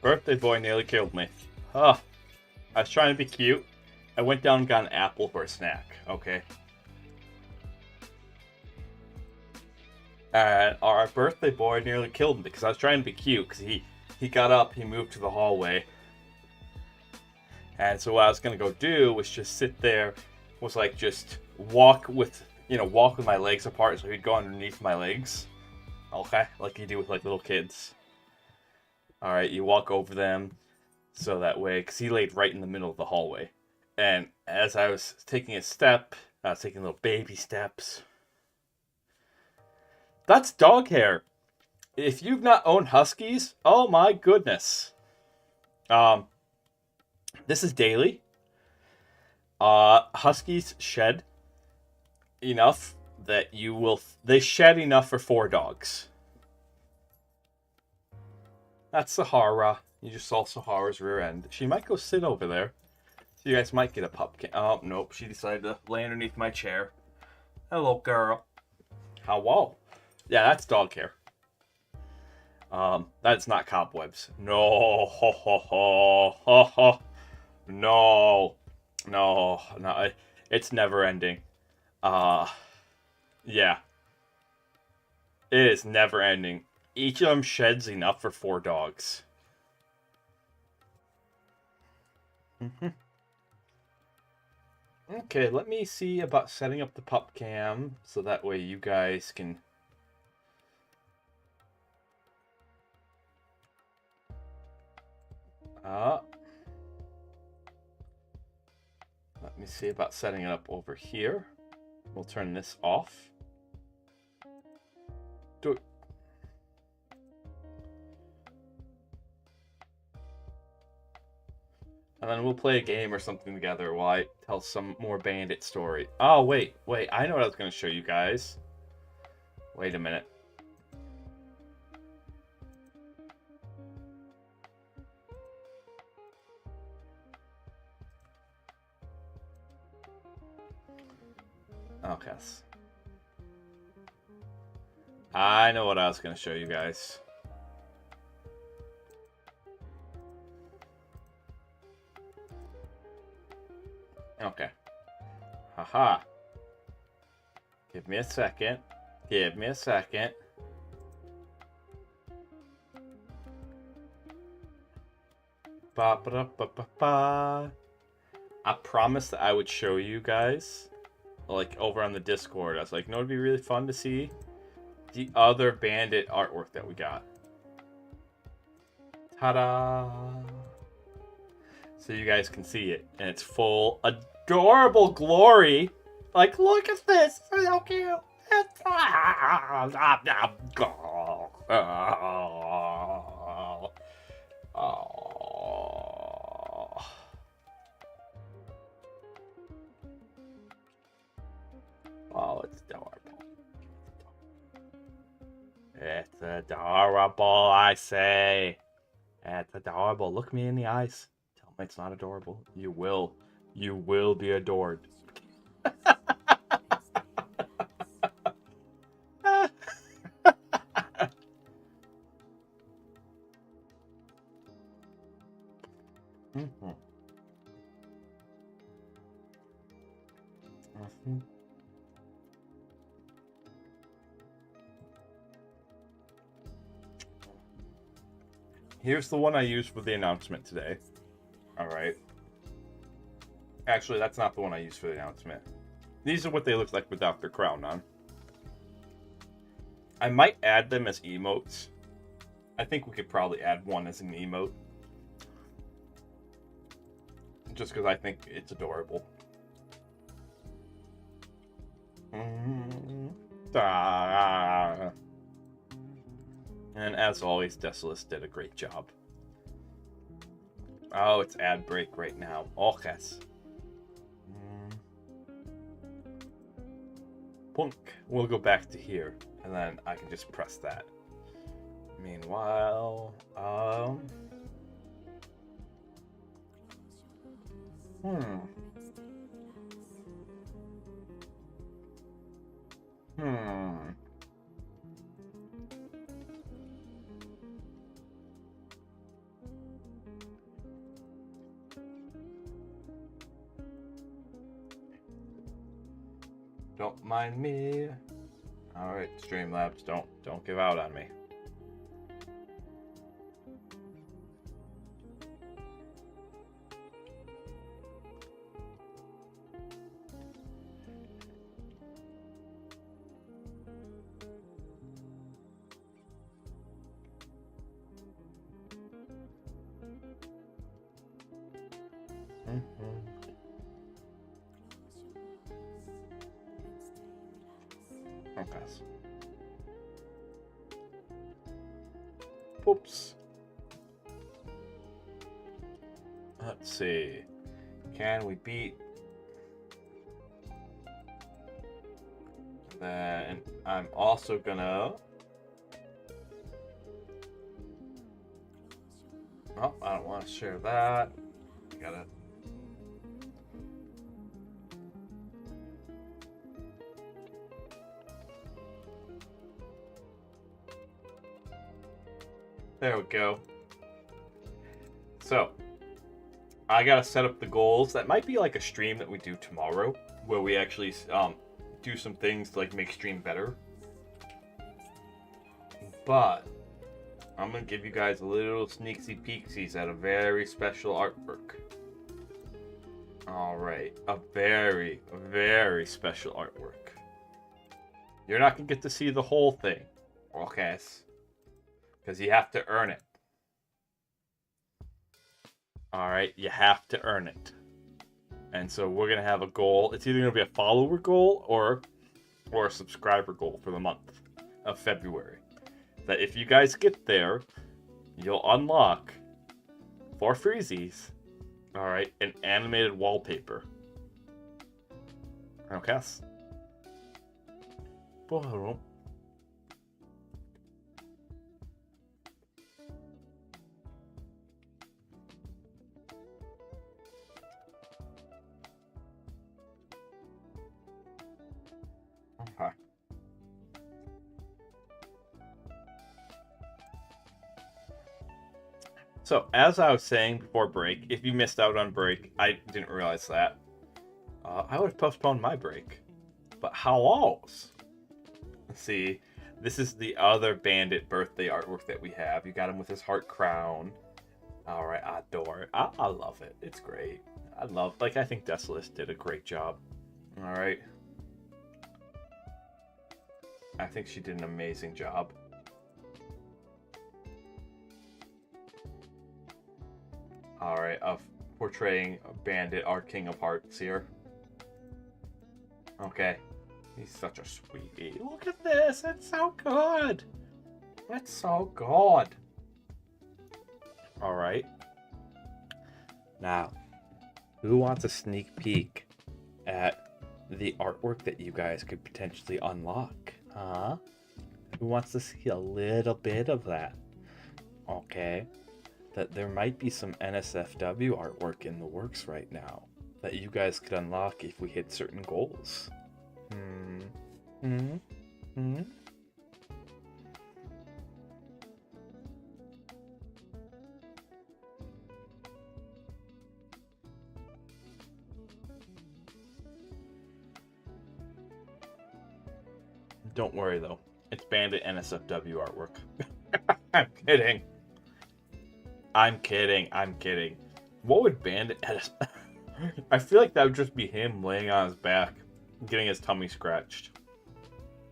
Birthday boy nearly killed me. Oh, I was trying to be cute. I went down and got an apple for a snack, okay? And our birthday boy nearly killed me because I was trying to be cute because he got up, he moved to the hallway. And so what I was going to go do was just sit there, was like just walk with my legs apart so he'd go underneath my legs. Okay? Like you do with like little kids. Alright, you walk over them so that way, because he laid right in the middle of the hallway. And as I was taking a step, I was taking little baby steps. That's dog hair. If you've not owned Huskies, oh my goodness. This is daily. Huskies shed enough that they shed enough for 4 dogs. That's Sahara. You just saw Sahara's rear end. She might go sit over there. So you guys might get a pup. Oh, nope. She decided to lay underneath my chair. Hello, girl. Hello. Yeah, that's dog hair. That's not cobwebs. No. Ho, ho, ho. Ho, ho. No. No. No. It's never ending. Yeah. It is never ending. Each of them sheds enough for 4 dogs. Okay, let me see about setting up the pup cam so that way you guys can... let me see about setting it up over here. We'll turn this off. Do it. And then we'll play a game or something together while I tell some more Bandit story. Oh, wait. I know what I was going to show you guys. Wait a minute. Okay. I know what I was going to show you guys. Okay. Haha. Give me a second. Give me a second. Ba ba ba ba ba. I promised that I would show you guys, like over on the Discord. I was like, no, it'd be really fun to see the other Bandit artwork that we got. Ta-da! So you guys can see it, and it's full adorable glory. Like, look at this, it's so cute. Oh, it's adorable. It's adorable, I say. It's adorable. Look me in the eyes. Tell me it's not adorable. You will. You will be adored. Here's the one I used for the announcement today. Alright. Actually, that's not the one I used for the announcement. These are what they look like without their crown on. I might add them as emotes. I think we could probably add one as an emote. Just because I think it's adorable. And as always, Desolus did a great job. Oh, it's ad break right now. Oh, yes. Punk. We'll go back to here, and then I can just press that. Meanwhile, Don't mind me. All right, Streamlabs, don't give out on me. I'll pass. Oops. Let's see. Can we beat? Then I'm also gonna. Oh, I don't want to share that. Gotta. There we go. So, I gotta set up the goals. That might be like a stream that we do tomorrow, where we actually do some things to like make stream better. But I'm gonna give you guys a little sneaksy peeksies at a very special artwork. All right, a very, very special artwork. You're not gonna get to see the whole thing, okay? Because you have to earn it. Alright, you have to earn it. And so we're going to have a goal. It's either going to be a follower goal or a subscriber goal for the month of February. That if you guys get there, you'll unlock, for freezies, alright, an animated wallpaper. Okay? Okay. So, as I was saying before break, if you missed out on break, I didn't realize that. I would have postponed my break. But how else? Let's see. This is the other Bandit birthday artwork that we have. You got him with his heart crown. Alright, I adore it. I love it. It's great. I think Desolus did a great job. Alright. I think she did an amazing job. Alright, of portraying Bandit, our King of Hearts here. Okay. He's such a sweetie. Look at this! It's so good! It's so good! Alright. Now, who wants a sneak peek at the artwork that you guys could potentially unlock? Huh? Who wants to see a little bit of that? Okay. That there might be some NSFW artwork in the works right now that you guys could unlock if we hit certain goals. Don't worry though, it's Bandit NSFW artwork. I'm kidding. I'm kidding. What would Bandit edit? I feel like that would just be him laying on his back, getting his tummy scratched.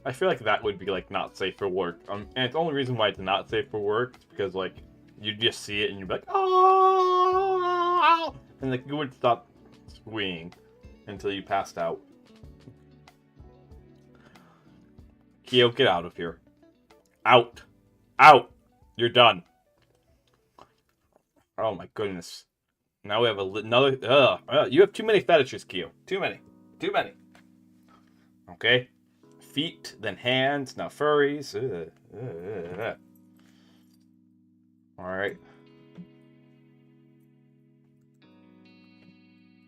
I feel like that would be like not safe for work. And it's the only reason why it's not safe for work is because like you just see it and you'd be like, oh, and like you would stop squeeing until you passed out. Kyo, get out of here. Out. You're done. Oh my goodness. Now we have another. You have too many fetishes, Kyo. Too many. Okay. Feet, then hands, now furries. Alright.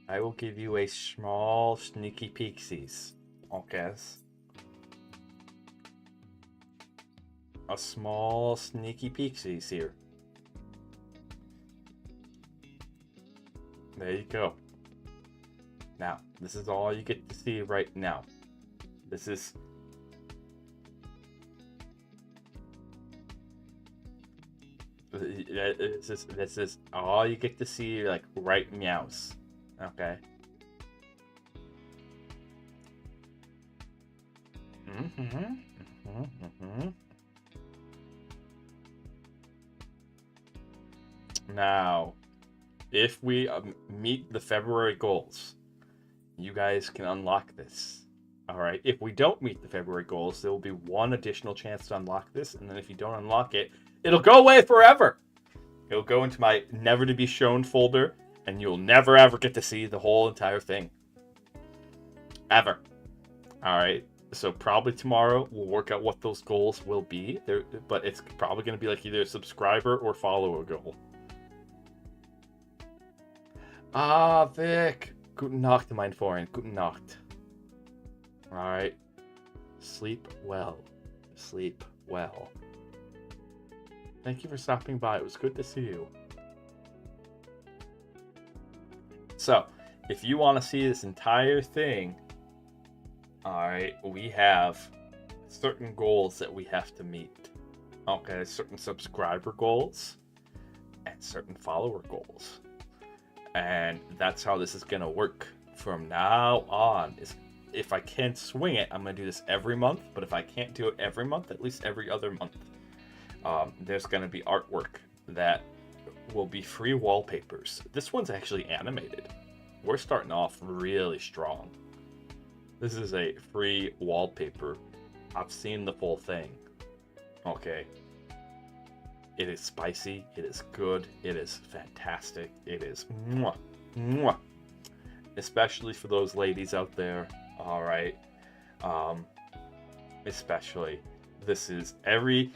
I will give you a small sneaky peeksies. Okay. A small sneaky peeksies here. There you go. Now, this is all you get to see right now. This is this is all you get to see, like, right meows. Okay. Now, if we meet the February goals, you guys can unlock this. All right. If we don't meet the February goals, there will be one additional chance to unlock this, and then if you don't unlock it, it'll go away forever. It'll go into my never to be shown folder, and you'll never ever get to see the whole entire thing. Ever. All right. So probably tomorrow we'll work out what those goals will be. But it's probably going to be like either a subscriber or follower goal. Ah, Vic. Guten Nacht, mein Freund. Guten Nacht. All right. Sleep well. Sleep well. Thank you for stopping by. It was good to see you. So, if you want to see this entire thing, alright, we have certain goals that we have to meet. Okay, certain subscriber goals and certain follower goals. And that's how this is going to work from now on. If I can swing it, I'm going to do this every month. But if I can't do it every month, at least every other month. There's going to be artwork that will be free wallpapers. This one's actually animated. We're starting off really strong. This is a free wallpaper. I've seen the full thing. Okay. It is spicy. It is good. It is fantastic. It is mwah, mwah. Especially for those ladies out there. All right. Especially, this is every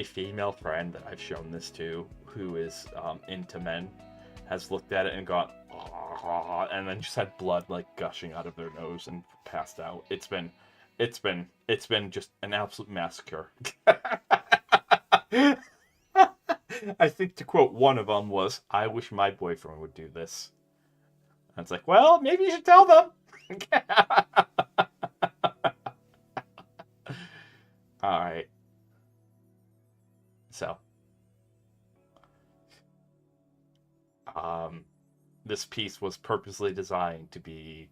female friend that I've shown this to who is into men has looked at it and gone, oh, and then just had blood like gushing out of their nose and passed out. It's been just an absolute massacre. I think to quote one of them was, "I wish my boyfriend would do this." And it's like, well, maybe you should tell them. All right. So, this piece was purposely designed to be,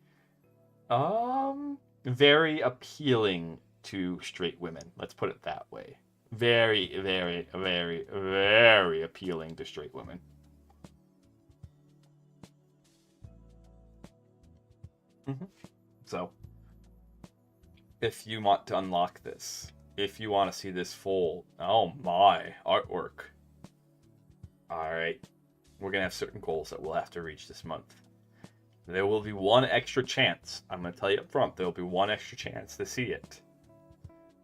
very appealing to straight women. Let's put it that way. Very, very, very, very appealing to straight women. So, if you want to unlock this, if you want to see this full, oh my, artwork. Alright, we're going to have certain goals that we'll have to reach this month. There will be one extra chance. I'm going to tell you up front, there will be one extra chance to see it.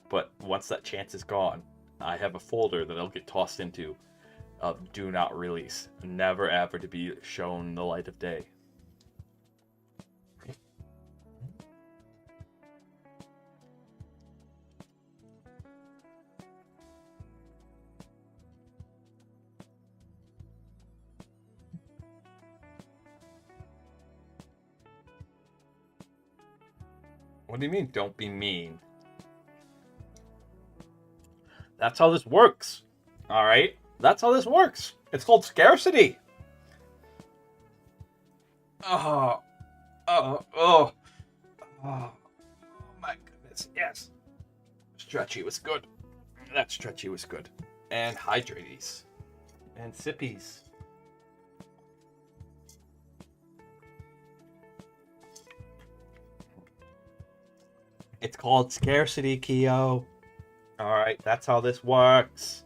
But once that chance is gone, I have a folder that it'll get tossed into of do not release. Never ever to be shown the light of day. What do you mean, don't be mean? That's how this works. All right? That's how this works. It's called scarcity. Oh my goodness. Yes. Stretchy was good. That stretchy was good. And hydraties. And sippies. It's called scarcity, Keo. Alright, that's how this works.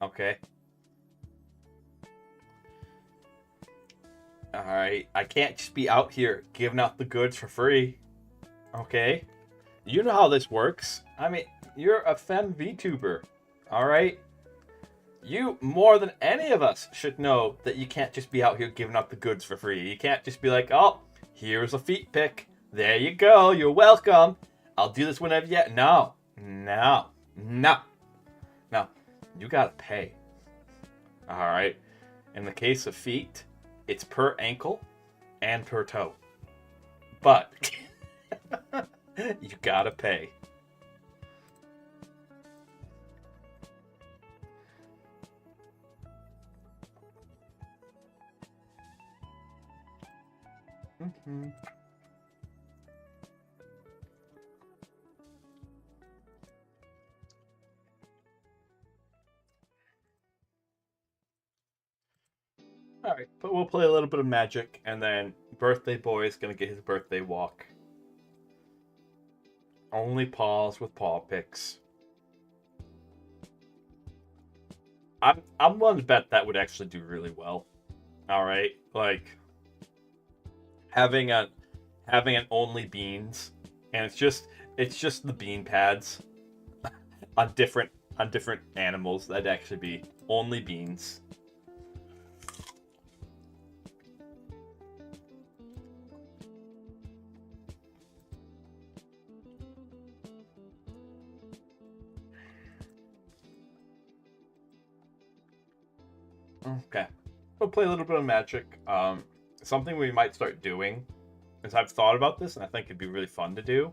Okay. Alright, I can't just be out here giving out the goods for free. Okay? You know how this works. I mean, you're a femme VTuber. Alright? You, more than any of us, should know that you can't just be out here giving out the goods for free. You can't just be like, oh, here's a feet pic. There you go. You're welcome. I'll do this whenever you... No. You gotta pay. Alright? In the case of feet, it's per ankle and per toe. but you gotta pay. Mm-hmm. Alright, but we'll play a little bit of Magic, and then Birthday Boy is gonna get his birthday walk. Only paws with paw picks. I'm willing to bet that would actually do really well. Alright? Like having an only beans, and it's just the bean pads on different animals. That'd actually be only beans. Okay. We'll play a little bit of Magic. Something we might start doing, is I've thought about this, and I think it'd be really fun to do,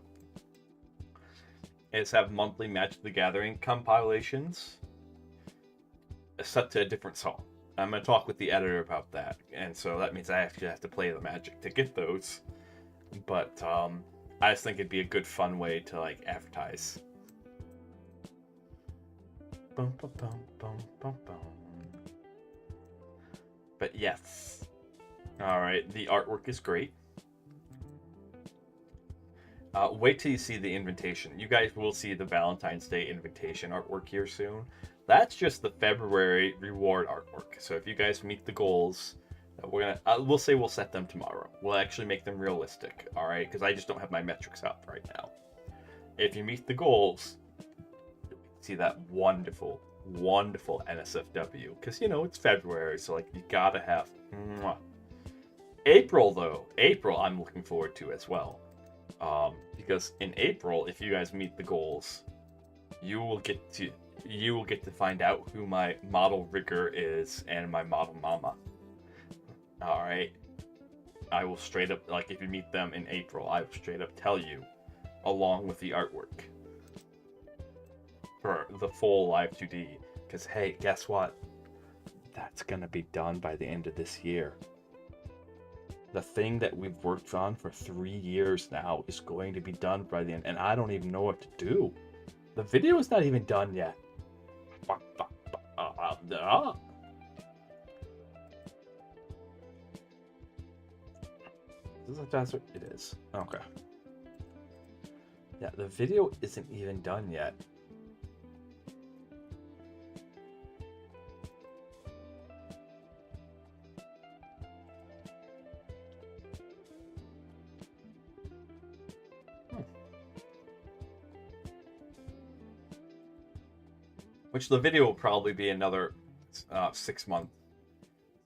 is have monthly Magic the Gathering compilations set to a different song. I'm going to talk with the editor about that, and so that means I actually have to play the Magic to get those. But I just think it'd be a good, fun way to like advertise. Bum, bum, bum, bum, bum, bum. But yes. Alright, the artwork is great. Wait till you see the invitation. You guys will see the Valentine's Day invitation artwork here soon. That's just the February reward artwork. So if you guys meet the goals, we'll say we'll set them tomorrow. We'll actually make them realistic, alright? Because I just don't have my metrics up right now. If you meet the goals, see that wonderful NSFW, because it's February, so like you gotta have April I'm looking forward to as well, because in April, if you guys meet the goals, you will get to find out who my model rigger is and my model mama. All right, I will straight up, like, if you meet them in April, I will straight up tell you, along with the artwork for the full live 2D, because hey, guess what? That's gonna be done by the end of this year. The thing that we've worked on for 3 years now is going to be done by the end, and I don't even know what to do. The video is not even done yet. That's what it is. Okay. Yeah, the video isn't even done yet. Which the video will probably be another 6 months.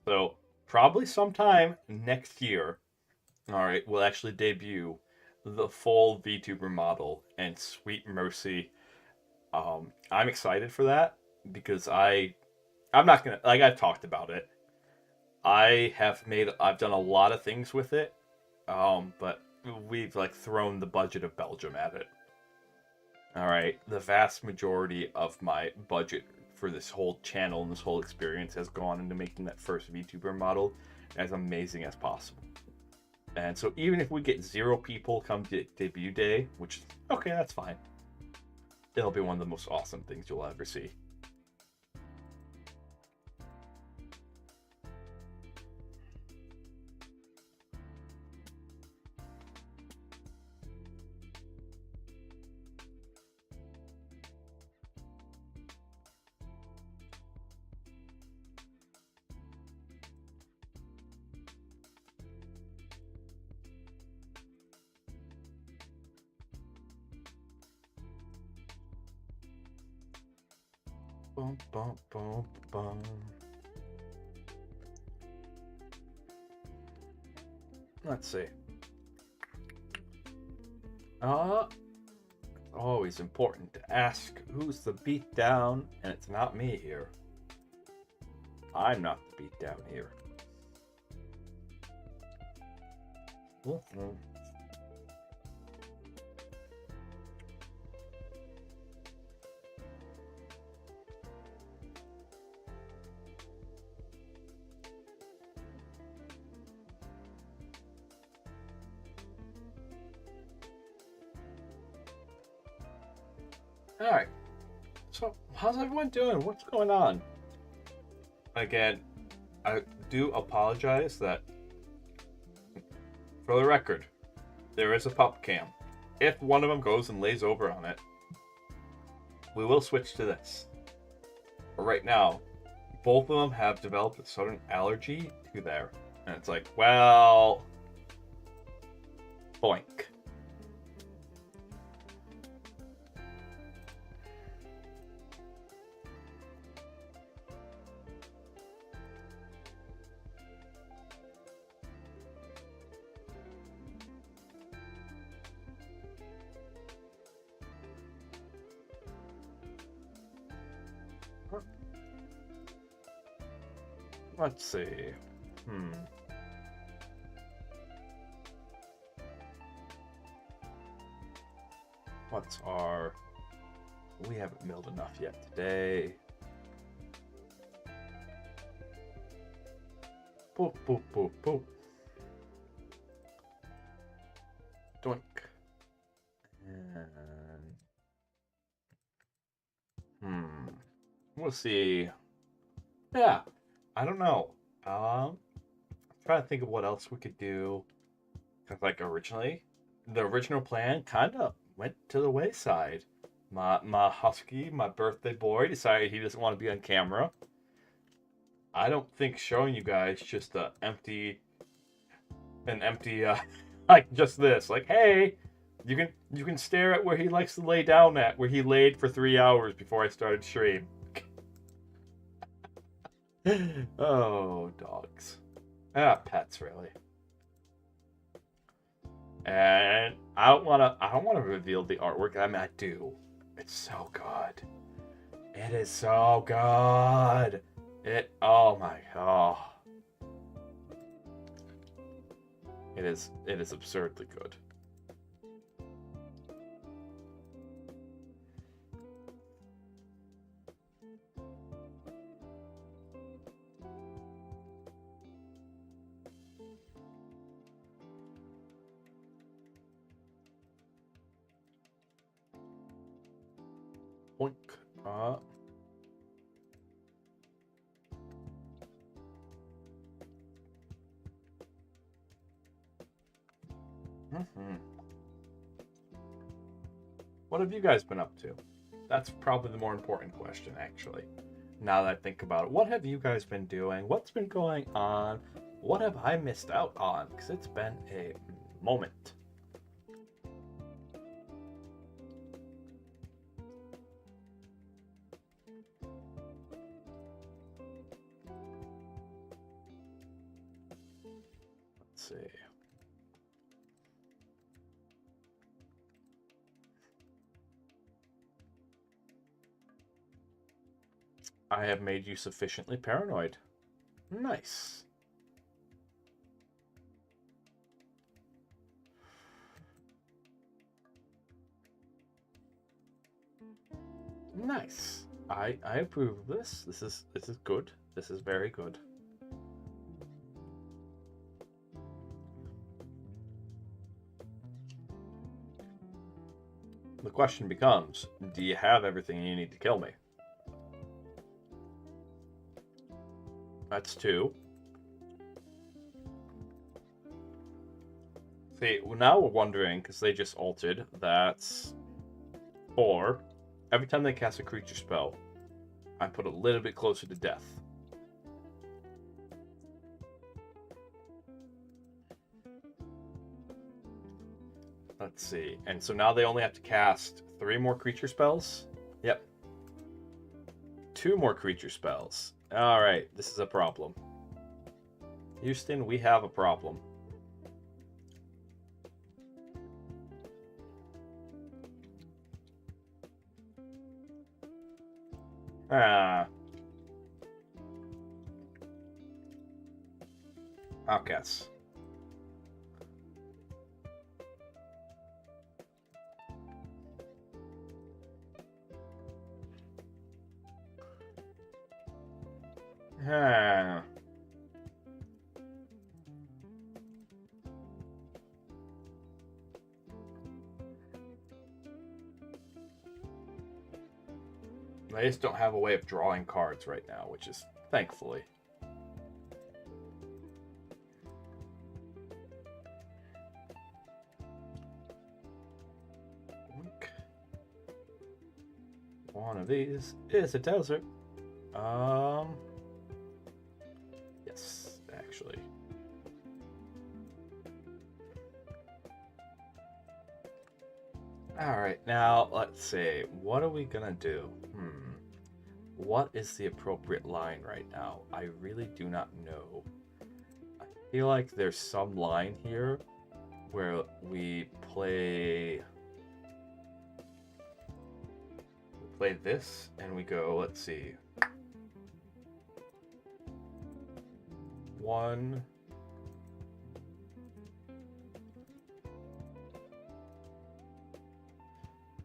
So probably sometime next year, alright, we'll actually debut the full VTuber model, and sweet mercy. I'm excited for that because I'm not gonna, like, I've talked about it. I've done a lot of things with it, but we've like thrown the budget of Belgium at it. Alright, the vast majority of my budget for this whole channel and this whole experience has gone into making that first VTuber model as amazing as possible. And so even if we get 0 people come to debut day, which, okay, that's fine. It'll be one of the most awesome things you'll ever see. Bum, bum, bum, bum. Let's see. Always important to ask who's the beatdown, and it's not me here. I'm not the beatdown here. Alright. So, how's everyone doing? What's going on? Again, I do apologize that, for the record, there is a pup cam. If one of them goes and lays over on it, we will switch to this. But right now, both of them have developed a sudden allergy to there. And it's like, well, boink. Let's see. What's our... We haven't milled enough yet today. Boop, boop, boop, boop. Doink. And... We'll see. Yeah. I don't know. I'm trying to think of what else we could do. Cause like originally, the original plan kind of went to the wayside. My husky, my birthday boy, decided he doesn't want to be on camera. I don't think showing you guys just an empty, like just this, like, hey, you can stare at where he likes to lay down at, where he laid for 3 hours before I started stream. Oh, dogs. Pets, really. And I don't wanna reveal the artwork. I mean, I do. It's so good. It is so good. Oh my god. It is absurdly good. Boink. What have you guys been up to? That's probably the more important question, actually. Now that I think about it, what have you guys been doing? What's been going on? What have I missed out on? Because it's been a moment. Let's see. I have made you sufficiently paranoid. Nice. Nice. I approve of this. This is good. This is very good. The question becomes, do you have everything you need to kill me? That's 2. See, now we're wondering, because they just altered, that's 4. Every time they cast a creature spell, I put a little bit closer to death. Let's see. And so now they only have to cast 3 more creature spells? Yep. 2 more creature spells. Alright, this is a problem. Houston, we have a problem. Outcasts. They just don't have a way of drawing cards right now, which is thankfully. One of these is a desert. Yes, actually. Alright, now let's see. What are we gonna do? What is the appropriate line right now? I really do not know. I feel like there's some line here where we play this and we go, let's see. 1,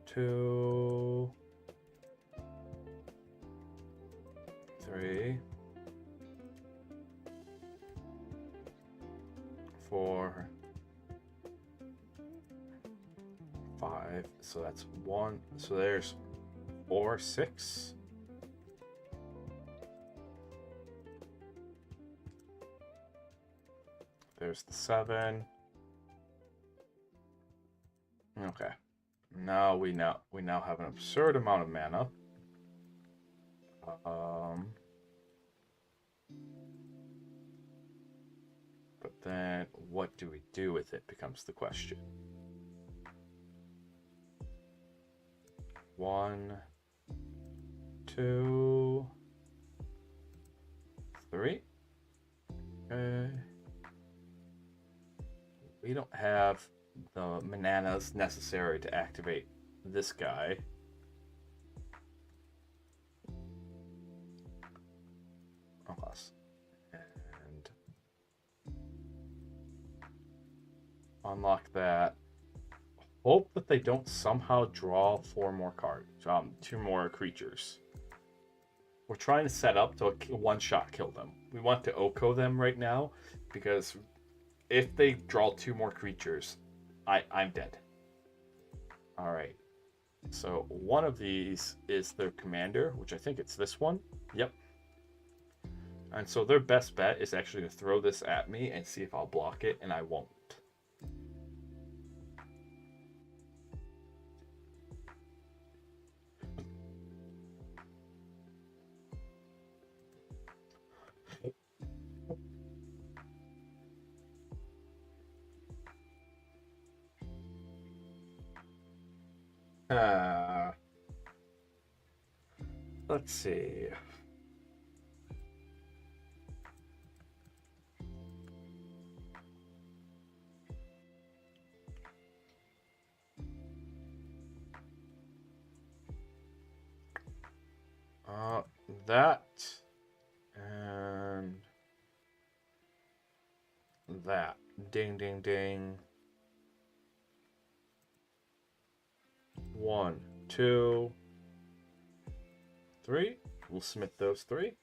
2, 3, 4, 5. So that's 1. So there's 4, 6. There's the 7. Okay. Now we now have an absurd amount of mana. But then what do we do with it becomes the question. 1, 2, 3. Okay. We don't have the bananas necessary to activate this guy. Unless. And unlock that. Hope that they don't somehow draw 4 more cards. 2 more creatures. We're trying to set up to one-shot kill them. We want to Oko them right now because if they draw 2 more creatures, I'm dead. Alright. So one of these is their commander, which I think it's this one. Yep. And so their best bet is actually to throw this at me and see if I'll block it, and I won't. Let's see. That and that. Ding, ding, ding. 1, 2, 3. We'll submit those 3.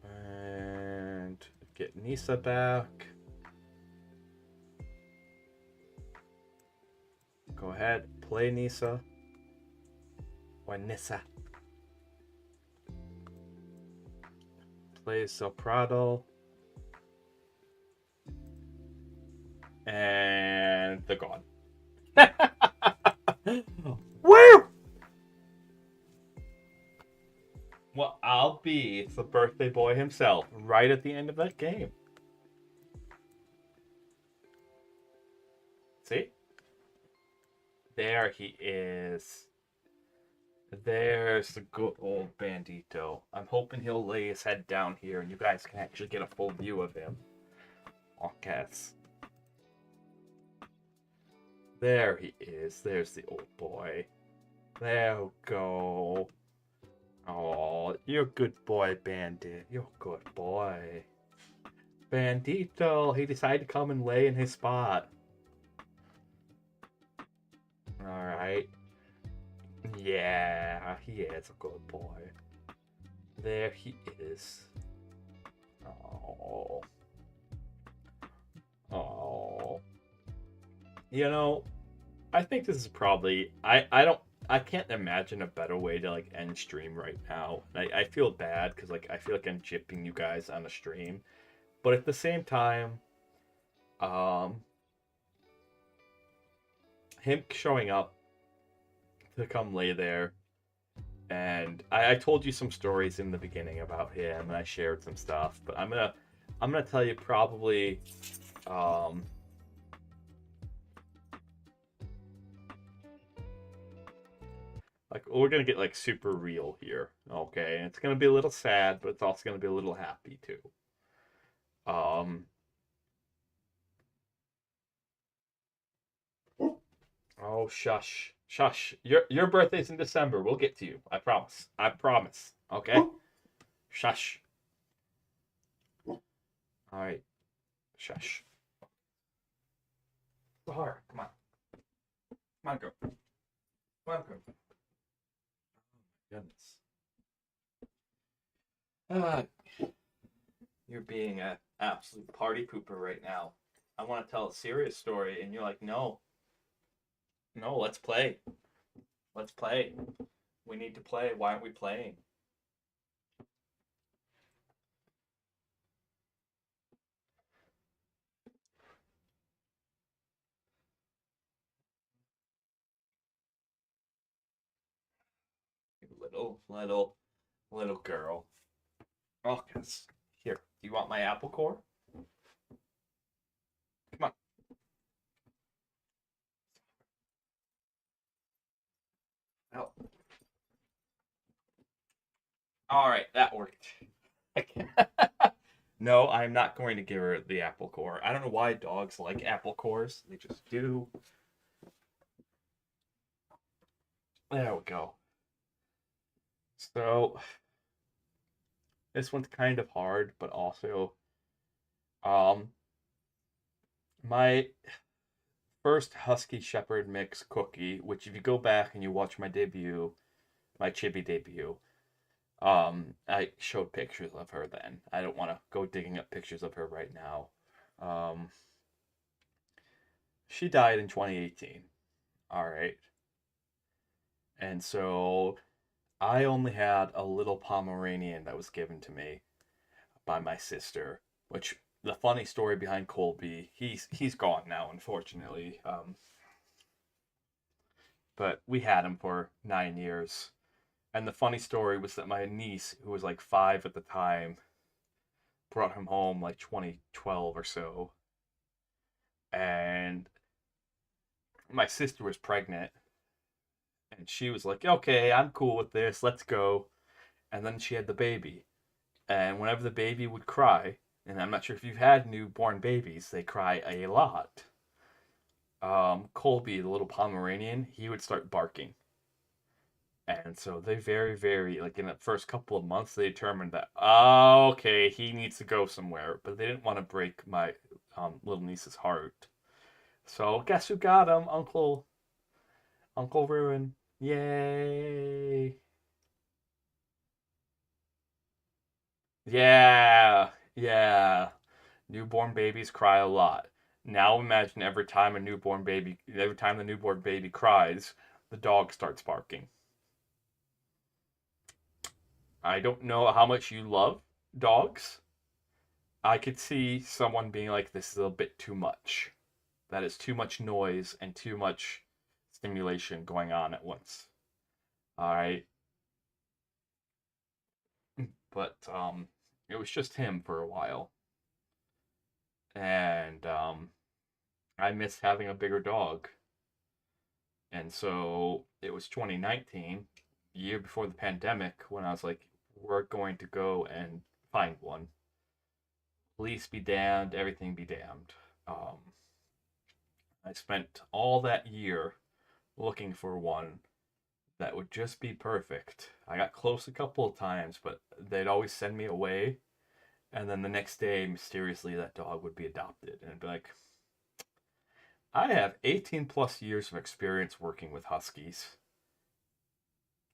And get Nisa back. Go ahead, play Nisa. Or Nissa. Play Soprado. And they're gone. Woo! Well, I'll be. It's the birthday boy himself, right at the end of that game. See? There he is. There's the good old Bandito. I'm hoping he'll lay his head down here and you guys can actually get a full view of him. Okay. There he is. There's the old boy. There we go. Oh, you're a good boy, Bandit. You're a good boy. Bandito, he decided to come and lay in his spot. Alright. Yeah, he is a good boy. There he is. Oh. Oh. You know, I think this is probably... I don't I can't imagine a better way to like end stream right now. I feel bad because like I feel like I'm gypping you guys on the stream, but at the same time, um, him showing up to come lay there, and I told you some stories in the beginning about him, and I shared some stuff, but I'm gonna tell you probably, um, like we're gonna get like super real here, okay? And it's gonna be a little sad, but it's also gonna be a little happy too. Um, oh shush, shush. Your birthday's in December. We'll get to you. I promise. I promise. Okay? Shush. All right. Shush. Sahar, come on. Come on, go. Come on, go. Oh my goodness. Ah, you're being an absolute party pooper right now. I want to tell a serious story, and you're like, no, no, let's play. Let's play. We need to play. Why aren't we playing? Little girl. Oh, yes. Here. Do you want my apple core? Come on. Oh. All right, that worked. No, I'm not going to give her the apple core. I don't know why dogs like apple cores. They just do. There we go. So this one's kind of hard, but also um my first Husky Shepherd mix Cookie, which if you go back and you watch my debut, my Chibi debut, I showed pictures of her then. I don't want to go digging up pictures of her right now. Um, she died in 2018. All right. And so I only had a little Pomeranian that was given to me by my sister, which the funny story behind Colby, he's gone now, unfortunately. But we had him for 9 years. And the funny story was that my niece, who was like 5 at the time, brought him home like 2012 or so. And my sister was pregnant. And she was like, okay, I'm cool with this. Let's go. And then she had the baby. And whenever the baby would cry, and I'm not sure if you've had newborn babies, they cry a lot. Colby, the little Pomeranian, he would start barking. And so they very, like in the first couple of months, they determined that, oh, okay, he needs to go somewhere. But they didn't want to break my little niece's heart. So guess who got him? Uncle Ruin. Yay. Yeah, yeah. Newborn babies cry a lot. Now imagine every time the newborn baby cries, the dog starts barking. I don't know how much you love dogs. I could see someone being like, this is a bit too much. That is too much noise and too much stimulation going on at once. All right. But it was just him for a while. And I missed having a bigger dog. And so it was 2019, the year before the pandemic, when I was like, we're going to go and find one. Police be damned, everything be damned. I spent all that year looking for one that would just be perfect. I got close a couple of times, but they'd always send me away. And then the next day, mysteriously, that dog would be adopted. And I'd be like, I have 18 plus years of experience working with Huskies.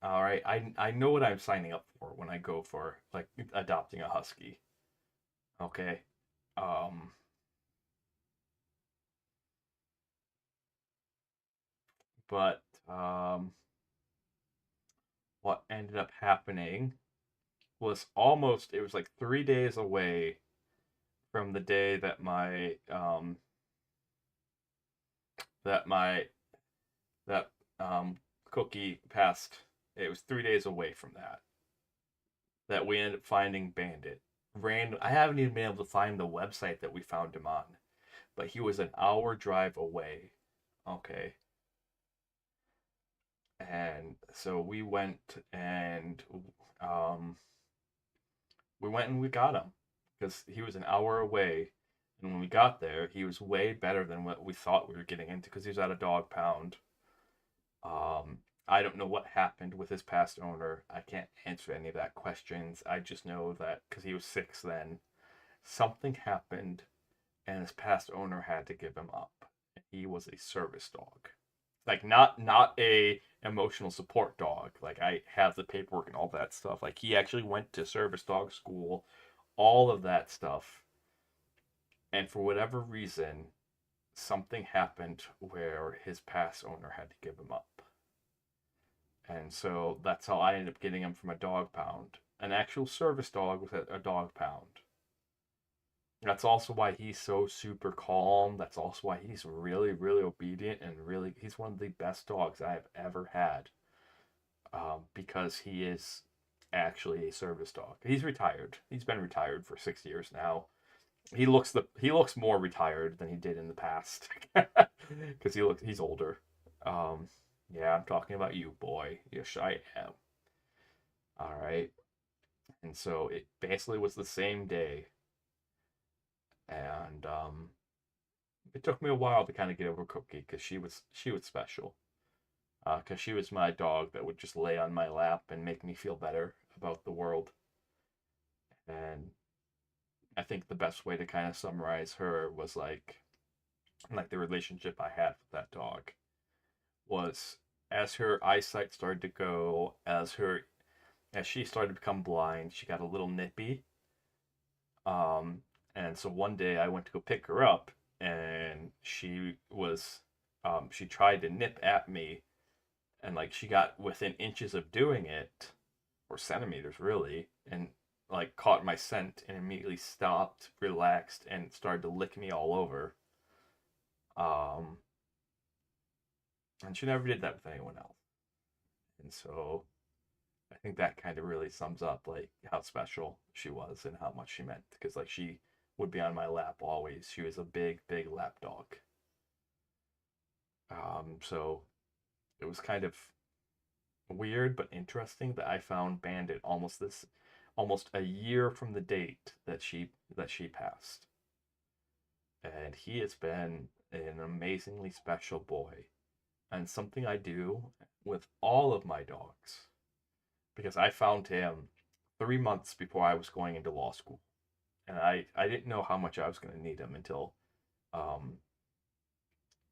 All right, I know what I'm signing up for when I go for like adopting a husky. Okay. Um but what ended up happening was it was like 3 days away from the day that that my that cookie passed. It was 3 days away from that we ended up finding Bandit. I haven't even been able to find the website that we found him on, but he was an hour drive away. Okay. And so um we went and we got him because he was an hour away. And when we got there, he was way better than what we thought we were getting into because he was at a dog pound. I don't know what happened with his past owner. I can't answer any of that questions. I just know that because he was 6 then, something happened and his past owner had to give him up. He was a service dog. Like not a emotional support dog. Like I have the paperwork and all that stuff. Like he actually went to service dog school, all of that stuff. And for whatever reason, something happened where his past owner had to give him up. And so that's how I ended up getting him from a dog pound. An actual service dog with a dog pound. That's also why he's so super calm. That's also why he's really, really obedient and he's one of the best dogs I've ever had. Because he is actually a service dog. He's retired. He's been retired for 6 years now. He looks more retired than he did in the past because he's older. Yeah, I'm talking about you, boy. Yes, I am. All right. And so it basically was the same day, and it took me a while to kind of get over Cookie because she was special. Because she was my dog that would just lay on my lap and make me feel better about the world. And I think the best way to kind of summarize her was like the relationship I had with that dog was as her eyesight started to go, as she started to become blind, she got a little nippy. Um, and so one day I went to go pick her up, and she tried to nip at me, and like she got within inches of doing it, or centimeters really, and like caught my scent and immediately stopped, relaxed, and started to lick me all over. Um, and she never did that with anyone else. And so I think that kind of really sums up like how special she was and how much she meant because like she would be on my lap always. She was a big, big lap dog. So it was kind of weird but interesting that I found Bandit almost a year from the date that she passed. And he has been an amazingly special boy and something I do with all of my dogs because I found him 3 months before I was going into law school. And I didn't know how much I was going to need him um,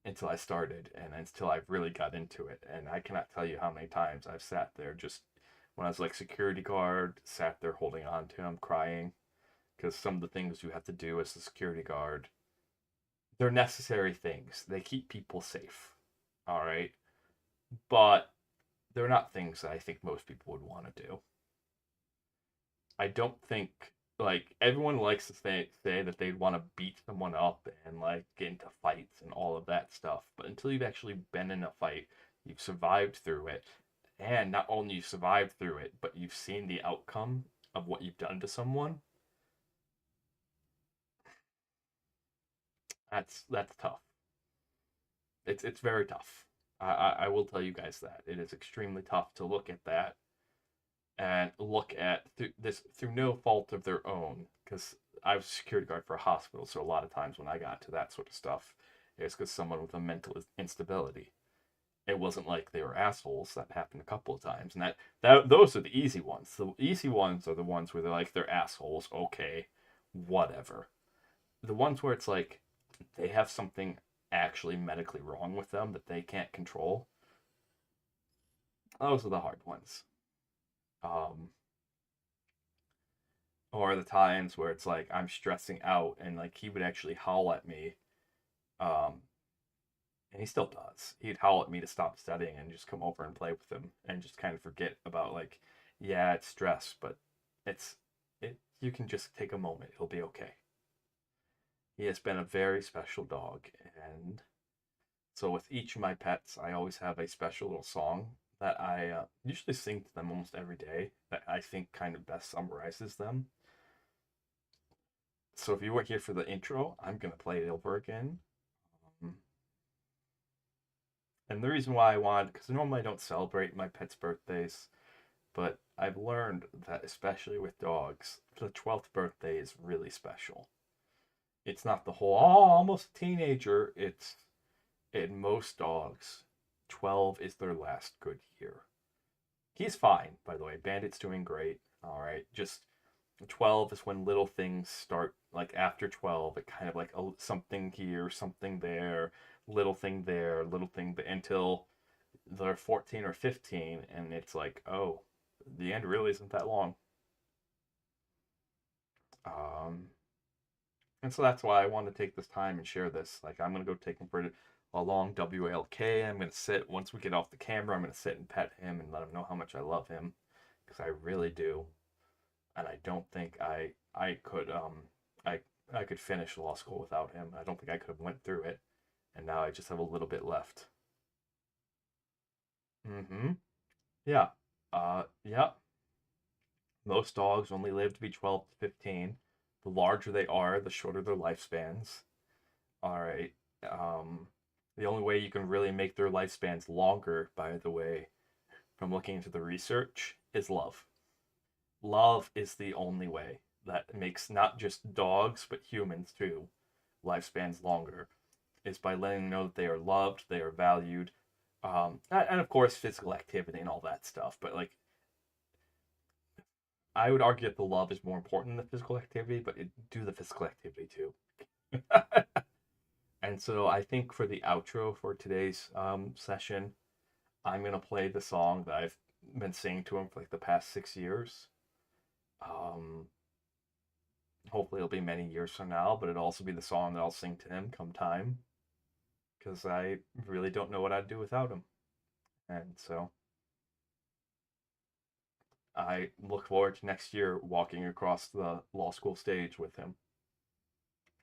until I started and until I really got into it. And I cannot tell you how many times I've sat there just when I was like security guard, sat there holding on to him, crying because some of the things you have to do as a security guard, they're necessary things. They keep people safe. All right. But they're not things that I think most people would want to do. I don't think like everyone likes to say that they'd want to beat someone up and like get into fights and all of that stuff. But until you've actually been in a fight, you've survived through it, and not only you survived through it, but you've seen the outcome of what you've done to someone. That's tough. It's very tough. I will tell you guys that it is extremely tough to look at that and look at through no fault of their own. Because I was a security guard for a hospital, so a lot of times when I got to that sort of stuff, it's because someone with a mental instability. It wasn't like they were assholes. That happened a couple of times, and that those are the easy ones. The easy ones are the ones where they're assholes. Okay, whatever. The ones where it's like they have something actually medically wrong with them that they can't control. Those are the hard ones. Um, or the times where it's like I'm stressing out and like he would actually howl at me, um, And he still does. He'd howl at me to stop studying and just come over and play with him and just kind of forget about like, yeah, it's stress, but it's it you can just take a moment. It'll be okay. He has been a very special dog, and so with each of my pets, I always have a special little song that I usually sing to them almost every day that I think kind of best summarizes them. So if you were here for the intro, I'm gonna play it over again. Um, and the reason why I wanted, because normally I don't celebrate my pets' birthdays, but I've learned that especially with dogs, the 12th birthday is really special. It's not the whole, oh, almost a teenager. It's, in most dogs, 12 is their last good year. He's fine, by the way. Bandit's doing great. All right. Just 12 is when little things start, like after 12, it kind of like something here, something there, little thing there, little thing there, until they're 14 or 15, and it's like, oh, the end really isn't that long. Um, and so that's why I want to take this time and share this. Like, I'm going to go take him for a long WLK. I'm going to sit, once we get off the camera, I'm going to sit and pet him and let him know how much I love him, because I really do. And I don't think I could I could finish law school without him. I don't think I could have went through it. And now I just have a little bit left. Mm-hmm. Yeah. Yeah. Most dogs only live to be 12 to 15. The larger they are, the shorter their lifespans. All right. The only way you can really make their lifespans longer, by the way, from looking into the research, is love. Love is the only way that makes not just dogs, but humans too, lifespans longer, is by letting them know that they are loved, they are valued, and of course physical activity and all that stuff. But like, I would argue that the love is more important than the physical activity, but do the physical activity too. And so I think for the outro for today's session, I'm gonna play the song that I've been singing to him for like the past 6 years. Um, Hopefully it'll be many years from now, but it'll also be the song that I'll sing to him come time, because I really don't know what I'd do without him. And so I look forward to next year walking across the law school stage with him.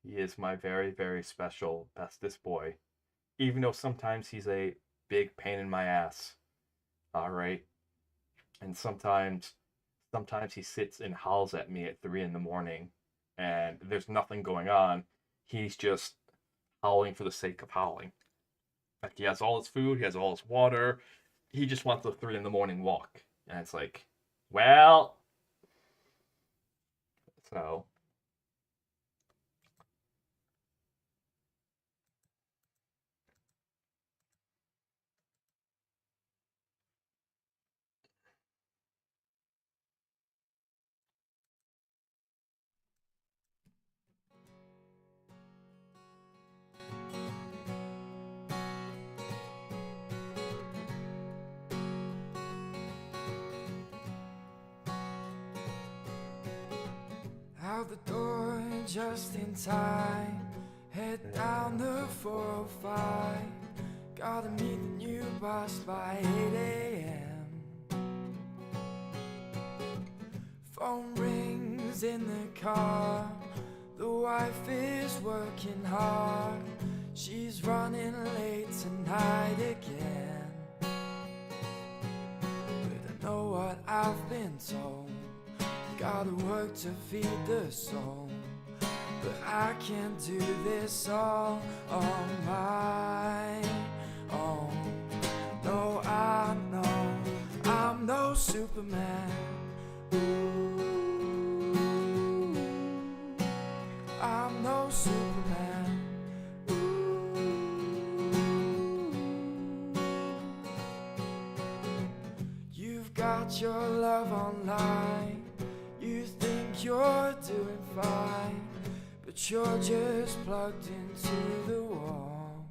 He is my very, very special bestest boy, even though sometimes he's a big pain in my ass. All right. And sometimes he sits and howls at me at 3 in the morning and there's nothing going on. He's just howling for the sake of howling. Like, he has all his food, he has all his water. He just wants a 3 in the morning walk. And it's like, well, so out the door just in time. Head down the 405. Gotta meet the new boss by 8 a.m. Phone rings in the car. The wife is working hard. She's running late tonight again. But I know what I've been told. Gotta work to feed the soul. But I can't do this all on my own. No, I know I'm no Superman. Ooh, I'm no Superman. You've got your love online. You think you're doing fine, but you're just plugged into the wall.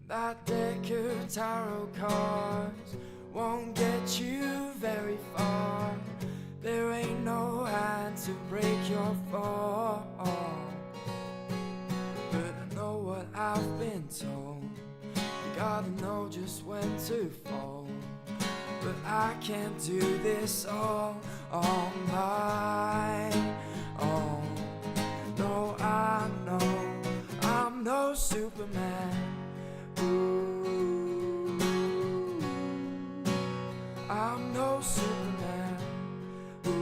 That deck of tarot cards won't get you very far. There ain't no hand to break your fall. But I know what I can't do this all on my own. No, I know I'm no Superman. Ooh, I'm no Superman. Ooh.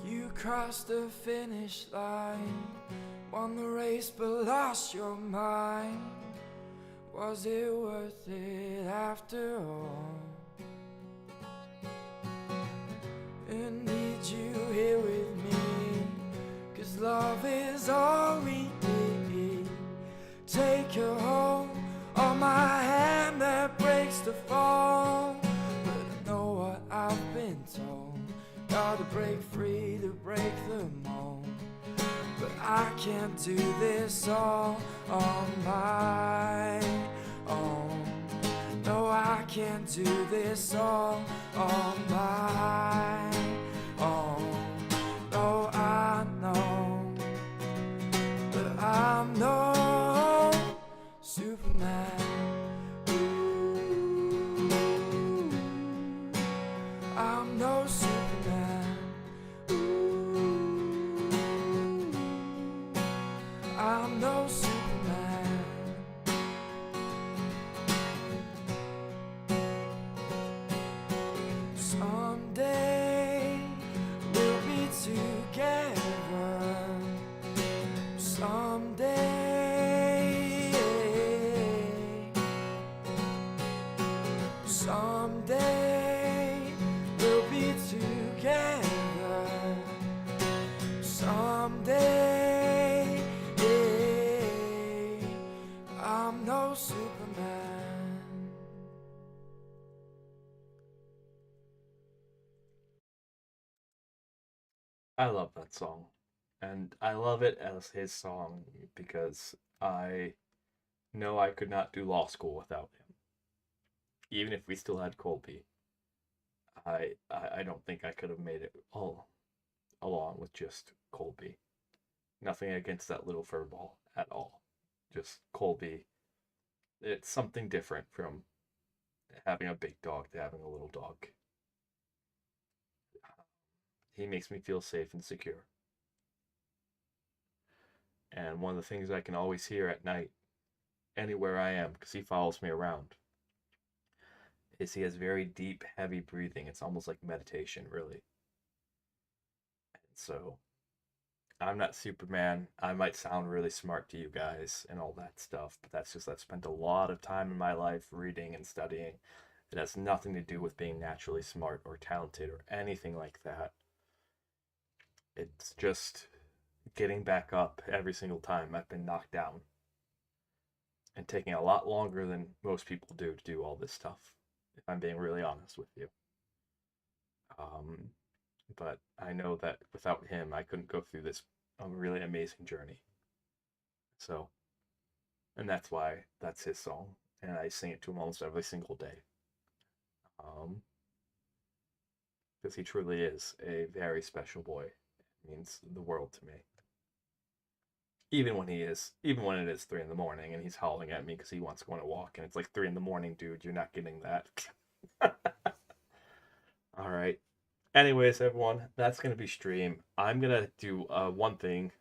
You crossed the finish line, won the race but lost your mind. Was it worth it after all? And need you here with me, 'cause love is all we need. Take you home, on my hand that breaks the fall. But I know what I've been told, gotta break free to break the mold. But I can't do this all on my own. No, I can't do this all on my own. No, I know that I'm no Superman. Ooh, I'm no Superman. Ooh, I'm no Superman. Someday we'll be together. Someday, someday we'll be together. Someday, I'm no Superman. I love that song. And I love it as his song because I know I could not do law school without him. Even if we still had Colby, I don't think I could have made it all along with just Colby. Nothing against that little furball at all. Just Colby. It's something different from having a big dog to having a little dog. He makes me feel safe and secure. And one of the things I can always hear at night, anywhere I am, because he follows me around, is he has very deep, heavy breathing. It's almost like meditation, really. And so, I'm not Superman. I might sound really smart to you guys and all that stuff, but that's just I've spent a lot of time in my life reading and studying. It has nothing to do with being naturally smart or talented or anything like that. It's just getting back up every single time I've been knocked down and taking a lot longer than most people do to do all this stuff, if I'm being really honest with you. Um, but I know that without him, I couldn't go through this really amazing journey. So, and that's why that's his song, and I sing it to him almost every single day. Because he truly is a very special boy. It means the world to me. Even when it is 3 in the morning and he's howling at me because he wants to go on a walk, and it's like 3 in the morning, dude. You're not getting that. All right. Anyways, everyone, that's gonna be stream. I'm gonna do one thing.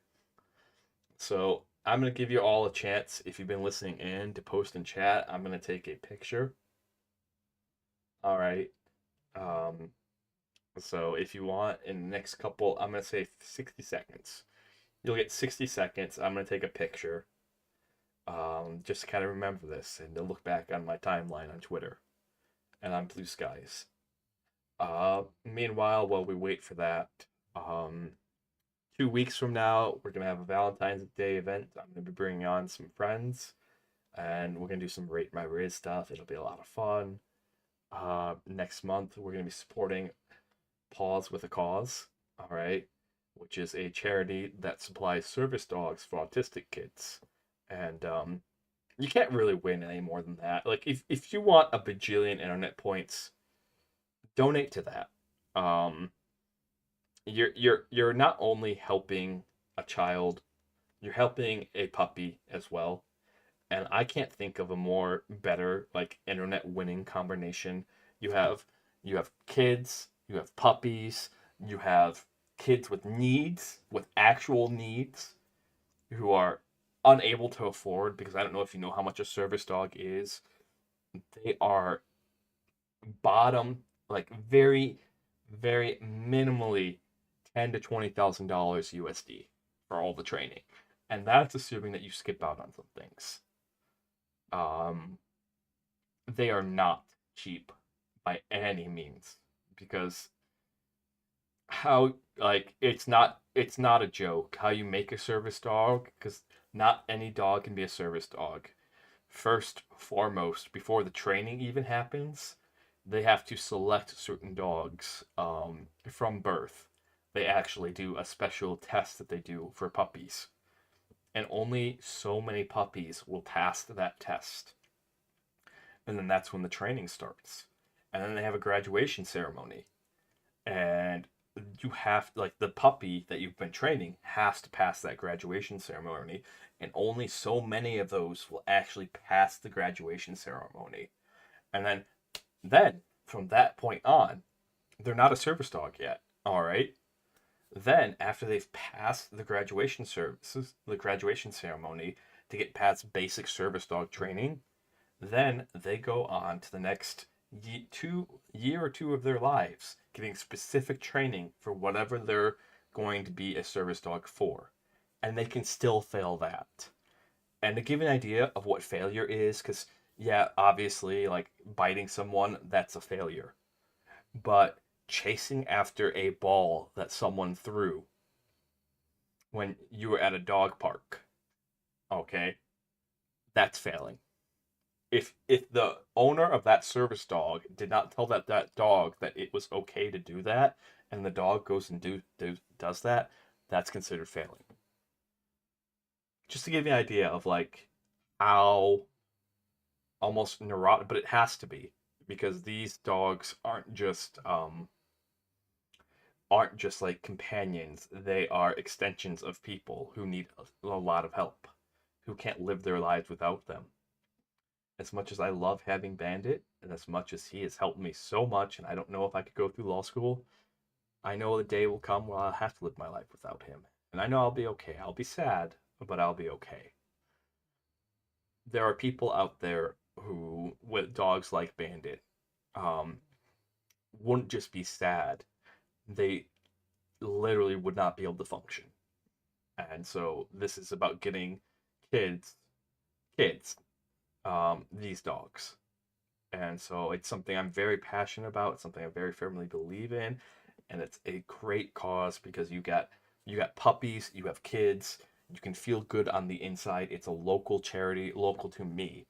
So I'm gonna give you all a chance, if you've been listening in, to post in chat. I'm gonna take a picture. All right. So if you want, in the next couple, I'm gonna say 60 seconds. You'll get 60 seconds. I'm gonna take a picture. Just to kind of remember this and to look back on my timeline on Twitter and on Blue Skies. Meanwhile, while we wait for that, 2 weeks from now, we're gonna have a Valentine's Day event. I'm gonna be bringing on some friends, and we're gonna do some Rate My Riz stuff. It'll be a lot of fun. Next month, we're gonna be supporting Pause with a Cause. All right. which is a charity that supplies service dogs for autistic kids. And you can't really win any more than that. Like if you want a bajillion internet points, donate to that. Um, you're not only helping a child, you're helping a puppy as well. And I can't think of a more better like internet winning combination. You have you have kids, you have puppies, you have kids with needs, with actual needs, who are unable to afford, because I don't know if you know how much a service dog is. They are bottom, like very, very minimally $10,000 to $20,000 USD for all the training, and that's assuming that you skip out on some things. Um, they are not cheap by any means, because how, like, it's not a joke how you make a service dog, because not any dog can be a service dog. First foremost, before the training even happens, they have to select certain dogs from birth. They actually do a special test that they do for puppies, and only so many puppies will pass that test, and then that's when the training starts. And then they have a graduation ceremony, and you have, like, the puppy that you've been training has to pass that graduation ceremony, and only so many of those will actually pass the graduation ceremony. And then from that point on, they're not a service dog yet. All right. Then after they've passed the graduation services, the graduation ceremony, to get past basic service dog training, then they go on to the next year or two of their lives, getting specific training for whatever they're going to be a service dog for. And they can still fail that. And to give an idea of what failure is, because, yeah, obviously, like biting someone, that's a failure. But chasing after a ball that someone threw when you were at a dog park, okay, that's failing. If the owner of that service dog did not tell that dog that it was okay to do that, and the dog goes and does that, that's considered failing. Just to give you an idea of like how almost neurotic, but it has to be, because these dogs aren't just like companions. They are extensions of people who need a lot of help, who can't live their lives without them. As much as I love having Bandit, and as much as he has helped me so much, and I don't know if I could go through law school, I know the day will come where I'll have to live my life without him. And I know I'll be okay. I'll be sad, but I'll be okay. There are people out there who, with dogs like Bandit, um, wouldn't just be sad. They literally would not be able to function. And so this is about getting kids, kids, these dogs. And so it's something I'm very passionate about. It's something I very firmly believe in, and it's a great cause, because you got puppies, you have kids, you can feel good on the inside. It's a local charity, local to me.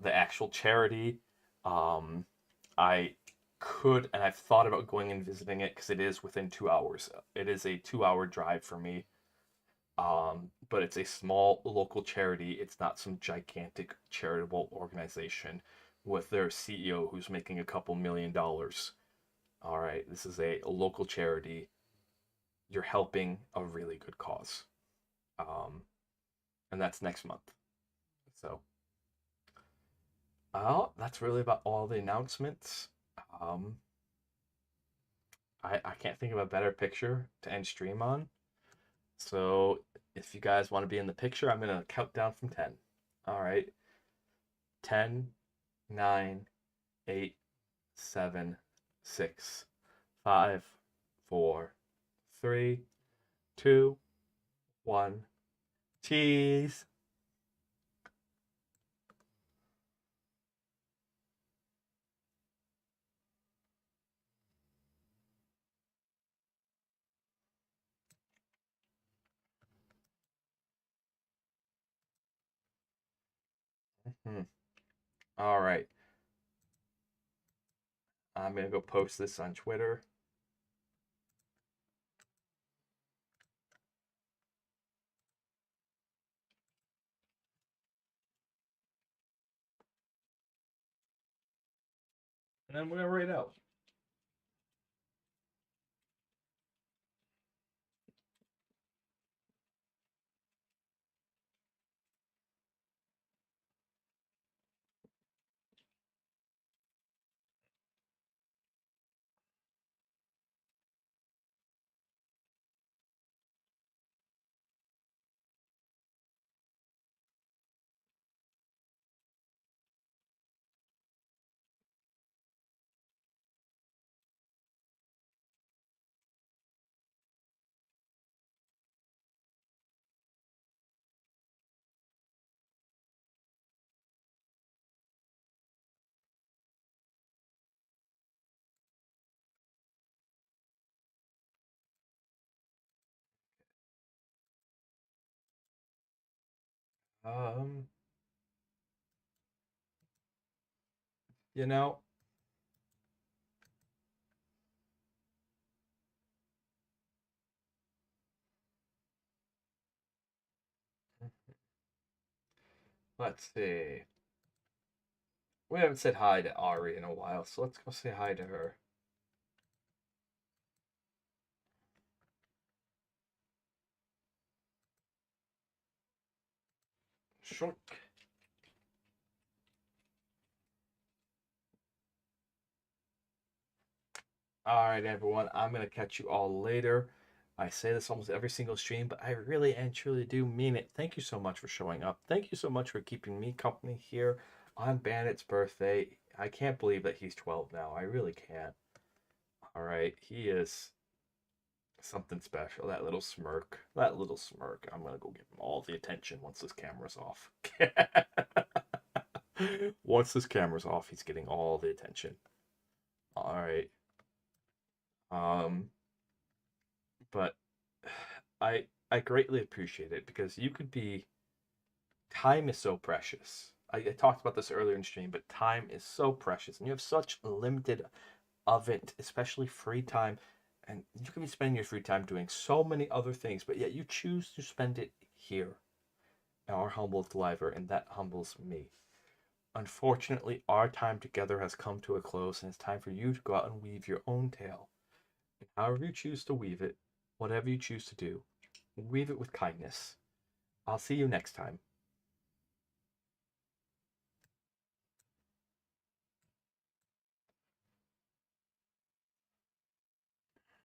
The actual charity, um, I could, and I've thought about going and visiting it, because it is within 2 hours. It is a 2 hour drive for me. But it's a small local charity. It's not some gigantic charitable organization with their CEO who's making a couple $1 million. All right, this is a local charity. You're helping a really good cause. Um, and that's next month. So, that's really about all the announcements. Um, I can't think of a better picture to end stream on. So, if you guys want to be in the picture, I'm going to count down from 10. All right. 10, 9, 8, 7, 6, 5, 4, 3, 2, 1. Cheese. All right. I'm going to go post this on Twitter. and we're gonna rate out. Um, you know, let's see. We haven't said hi to Ari in a while, so let's go say hi to her. Short. All right, everyone. I'm gonna catch you all later. I say this almost every single stream, but I really and truly do mean it. Thank you so much for showing up. Thank you so much for keeping me company here on Bandit's birthday. I can't believe that he's 12 now. I really can't. All right, he is something special. That little smirk. That little smirk. I'm gonna go give him all the attention once this camera's off. Once this camera's off, he's getting all the attention. All right. Um, but I greatly appreciate it because you could be. Time is so precious. I talked about this earlier in stream, but time is so precious, and you have such limited of it, especially free time. And you can be spending your free time doing so many other things, but yet you choose to spend it here, in our humbled library, and that humbles me. Unfortunately, our time together has come to a close, and it's time for you to go out and weave your own tale. And however you choose to weave it, whatever you choose to do, weave it with kindness. I'll see you next time.